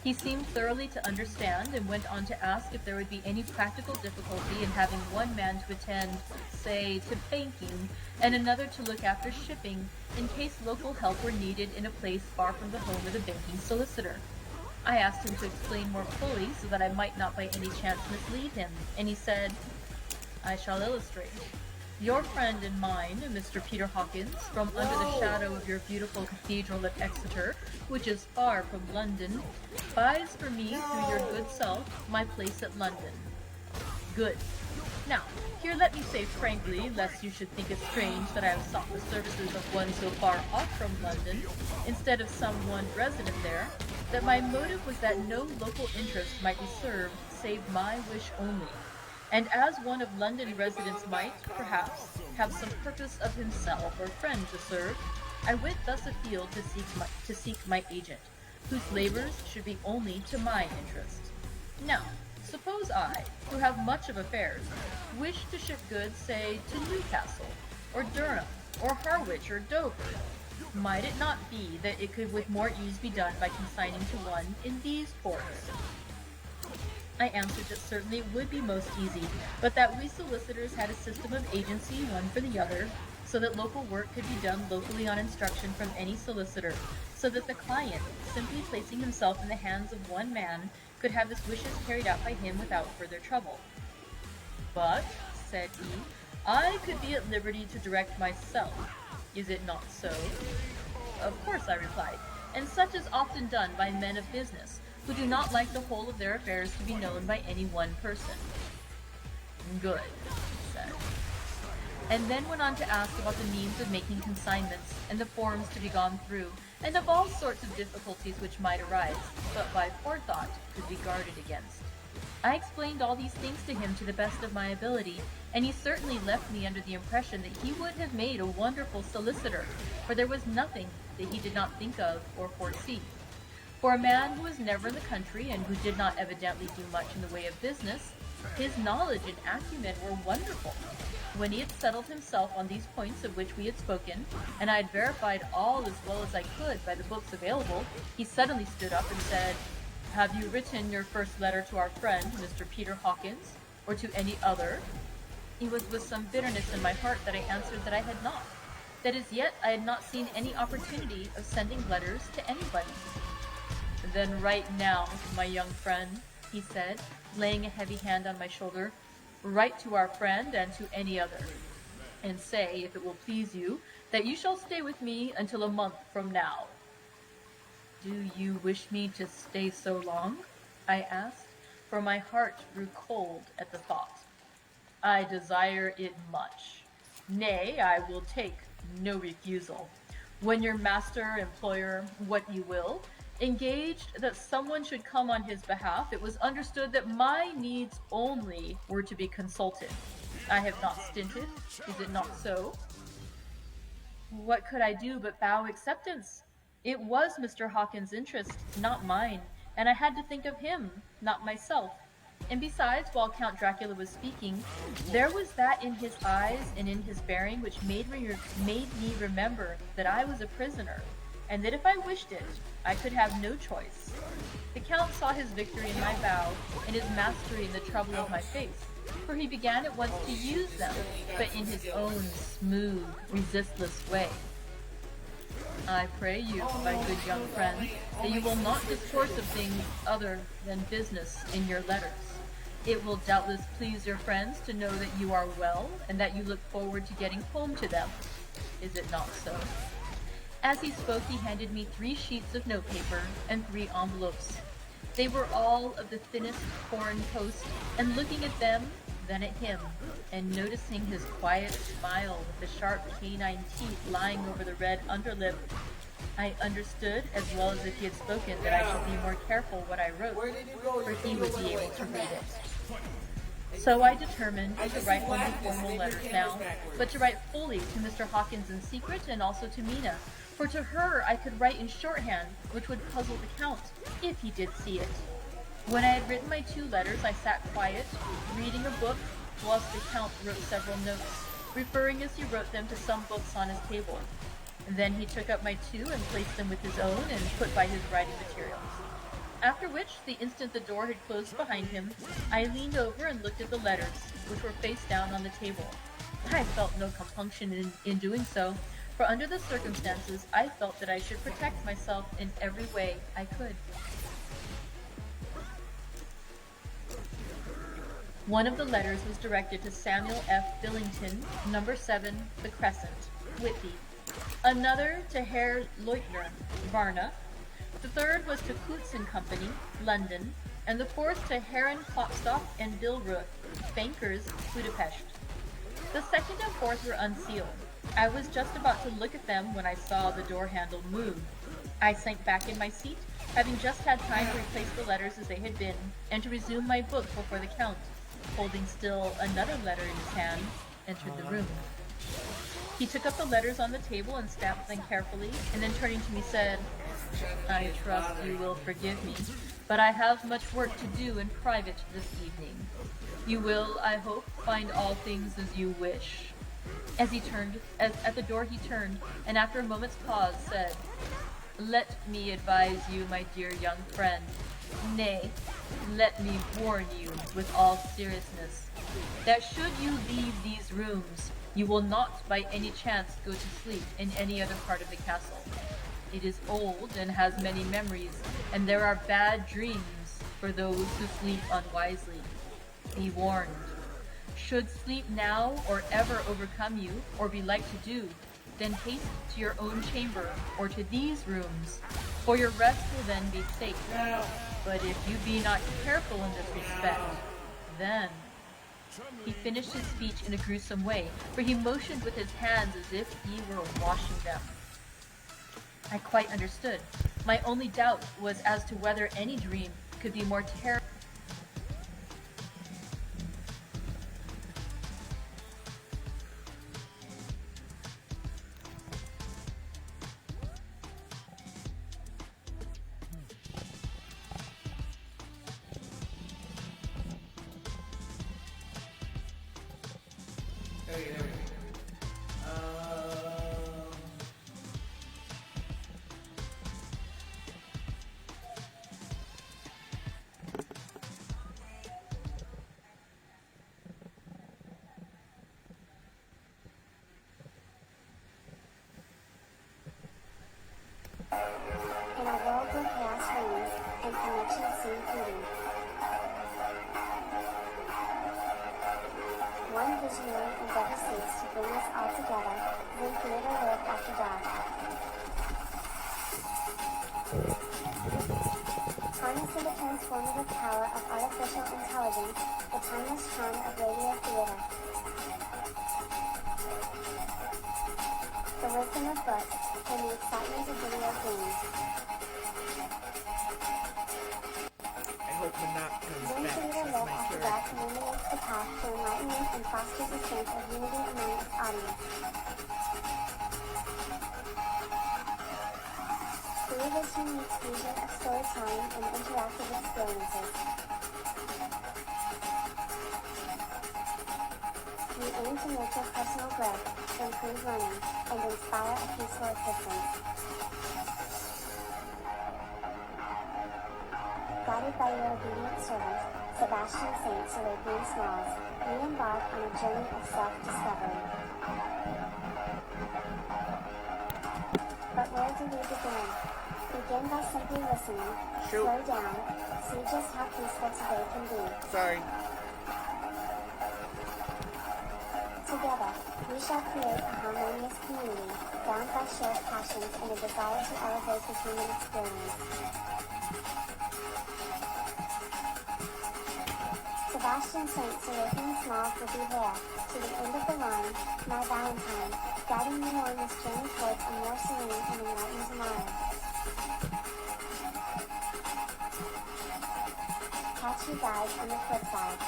He seemed thoroughly to understand, and went on to ask if there would be any practical difficulty in having one man to attend, say, to banking, and another to look after shipping, in case local help were needed in a place far from the home of the banking solicitor. I asked him to explain more fully, so that I might not by any chance mislead him, and he said, "I shall illustrate. Your friend and mine, Mr. Peter Hawkins, from under the shadow of your beautiful cathedral at Exeter, which is far from London, buys for me through your good self my place at London. Good. Now, here let me say frankly, lest you should think it strange that I have sought the services of one so far off from London, instead of someone resident there, that my motive was that no local interest might be served save my wish only, and as one of London residents might, perhaps, have some purpose of himself or friend to serve, I went thus afield to seek my agent, whose labors should be only to my interest. Now, suppose I, who have much of affairs, wish to ship goods, say, to Newcastle, or Durham, or Harwich, or Dover. Might it not be that it could with more ease be done by consigning to one in these ports? I answered that certainly it would be most easy, but that we solicitors had a system of agency, one for the other, so that local work could be done locally on instruction from any solicitor, so that the client, simply placing himself in the hands of one man, could have his wishes carried out by him without further trouble. But, said he, I could be at liberty to direct myself. Is it not so? Of course, I replied, and such is often done by men of business, who do not like the whole of their affairs to be known by any one person. Good, he said, and then went on to ask about the means of making consignments, and the forms to be gone through, and of all sorts of difficulties which might arise, but by forethought could be guarded against. I explained all these things to him to the best of my ability, and he certainly left me under the impression that he would have made a wonderful solicitor, for there was nothing that he did not think of or foresee. For a man who was never in the country, and who did not evidently do much in the way of business, his knowledge and acumen were wonderful. When he had settled himself on these points of which we had spoken, and I had verified all as well as I could by the books available, he suddenly stood up and said, "Have you written your first letter to our friend, Mr. Peter Hawkins, or to any other?" It was with some bitterness in my heart that I answered that I had not, that as yet I had not seen any opportunity of sending letters to anybody. "Then write now, my young friend," he said, laying a heavy hand on my shoulder. "Write to our friend and to any other, and say, if it will please you, that you shall stay with me until a month from now." "Do you wish me to stay so long?" I asked, for my heart grew cold at the thought. "I desire it much. Nay, I will take no refusal. When your master, employer, what you will, engaged that someone should come on his behalf, it was understood that my needs only were to be consulted. I have not stinted, is it not so?" What could I do but bow acceptance? It was Mr. Hawkins' interest, not mine, and I had to think of him, not myself. And besides, while Count Dracula was speaking, there was that in his eyes and in his bearing which made me remember that I was a prisoner, and that if I wished it, I could have no choice. The Count saw his victory in my bow, and his mastery in the trouble of my face, for he began at once to use them, but in his own smooth, resistless way. "I pray you, my good young friend, that you will not discourse of things other than business in your letters. It will doubtless please your friends to know that you are well, and that you look forward to getting home to them. Is it not so?" As he spoke, he handed me 3 sheets of notepaper and 3 envelopes. They were all of the thinnest foreign post, and looking at them, then at him, and noticing his quiet smile with the sharp canine teeth lying over the red underlip, I understood, as well as if he had spoken, that I should be more careful what I wrote, for he would be able to read it. So I determined to write only formal letters now, but to write fully to Mr. Hawkins in secret, and also to Mina, for to her I could write in shorthand, which would puzzle the Count, if he did see it. When I had written my 2 letters, I sat quiet, reading a book, whilst the Count wrote several notes, referring as he wrote them to some books on his table. Then he took up my 2 and placed them with his own, and put by his writing materials. After which, the instant the door had closed behind him, I leaned over and looked at the letters, which were face down on the table. I felt no compunction in doing so, for under the circumstances, I felt that I should protect myself in every way I could. One of the letters was directed to Samuel F. Billington, number 7, The Crescent, Whitby. Another to Herr Leutner, Varna. The third was to Coots and Company, London. and the fourth to Heron Klopstock and Bilruth, bankers, Budapest. The second and fourth were unsealed. I was just about to look at them when I saw the door handle move. I sank back in my seat, having just had time to replace the letters as they had been, and to resume my book before the Count, holding still another letter in his hand, entered the room. He took up the letters on the table and stamped them carefully, and then turning to me said, "I trust you will forgive me, but I have much work to do in private this evening. You will, I hope, find all things as you wish." As at the door he turned, and after a moment's pause said, "Let me advise you, my dear young friend, nay, let me warn you with all seriousness, that should you leave these rooms, you will not by any chance go to sleep in any other part of the castle. It is old and has many memories, and there are bad dreams for those who sleep unwisely. Be warned. Should sleep now or ever overcome you, or be like to do, then haste to your own chamber, or to these rooms, for your rest will then be safe. But if you be not careful in this respect, then..." He finished his speech in a gruesome way, for he motioned with his hands as if he were washing them. I quite understood. My only doubt was as to whether any dream could be more terrible. In a world where chaos reigns and connection seem fleeting, one visionary endeavor seeks to bring us all together. Zen Theatre live after dark. Harnessing the transformative power of artificial intelligence, the timeless charm of radio theater. The wisdom of books and the excitement of video games. I hope Manak comes Zen back Theatre as live my after character. dark illuminates the path to enlightenment and fosters a sense of unity among its audience. Through this unique fusion of storytelling and interactive experiences, we aim to nurture personal growth, improve learning, and inspire a peaceful existence. Guided by your obedient servant, Sebastian Saint Serapian Smalls, we embark on a journey of self-discovery. But where do we begin? Begin by simply listening, slow down, see just how peaceful today can be. Sorry. Together, we shall create a harmonious community, bound by shared passions and a desire to elevate the human experience. Sebastian Saint Serapian Smalls will be there, to the end of the line, my Valentine, guiding you on this journey towards a more serene and enlightened tomorrow. Catch you guys on the flip side.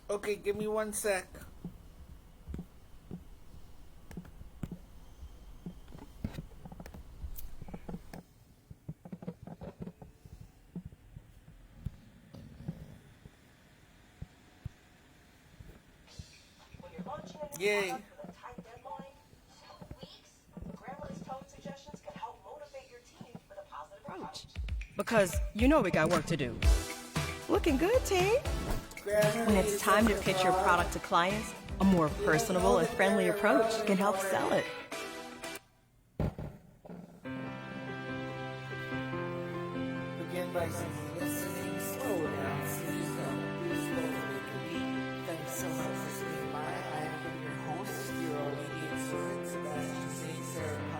Okay, give me 1 sec. Yay. Because you know we got work to do. Looking good, team. When it's time to pitch your product to clients, a more personable and friendly approach can help sell it. Begin by simply listening, slow down, see slowly can be. Thanks so much for swinging by. I have been your host, your obedient servant, Sebastian Saint Serapian.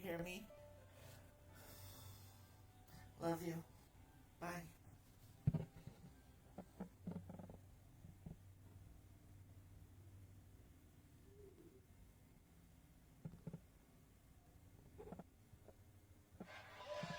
hear me? Love you.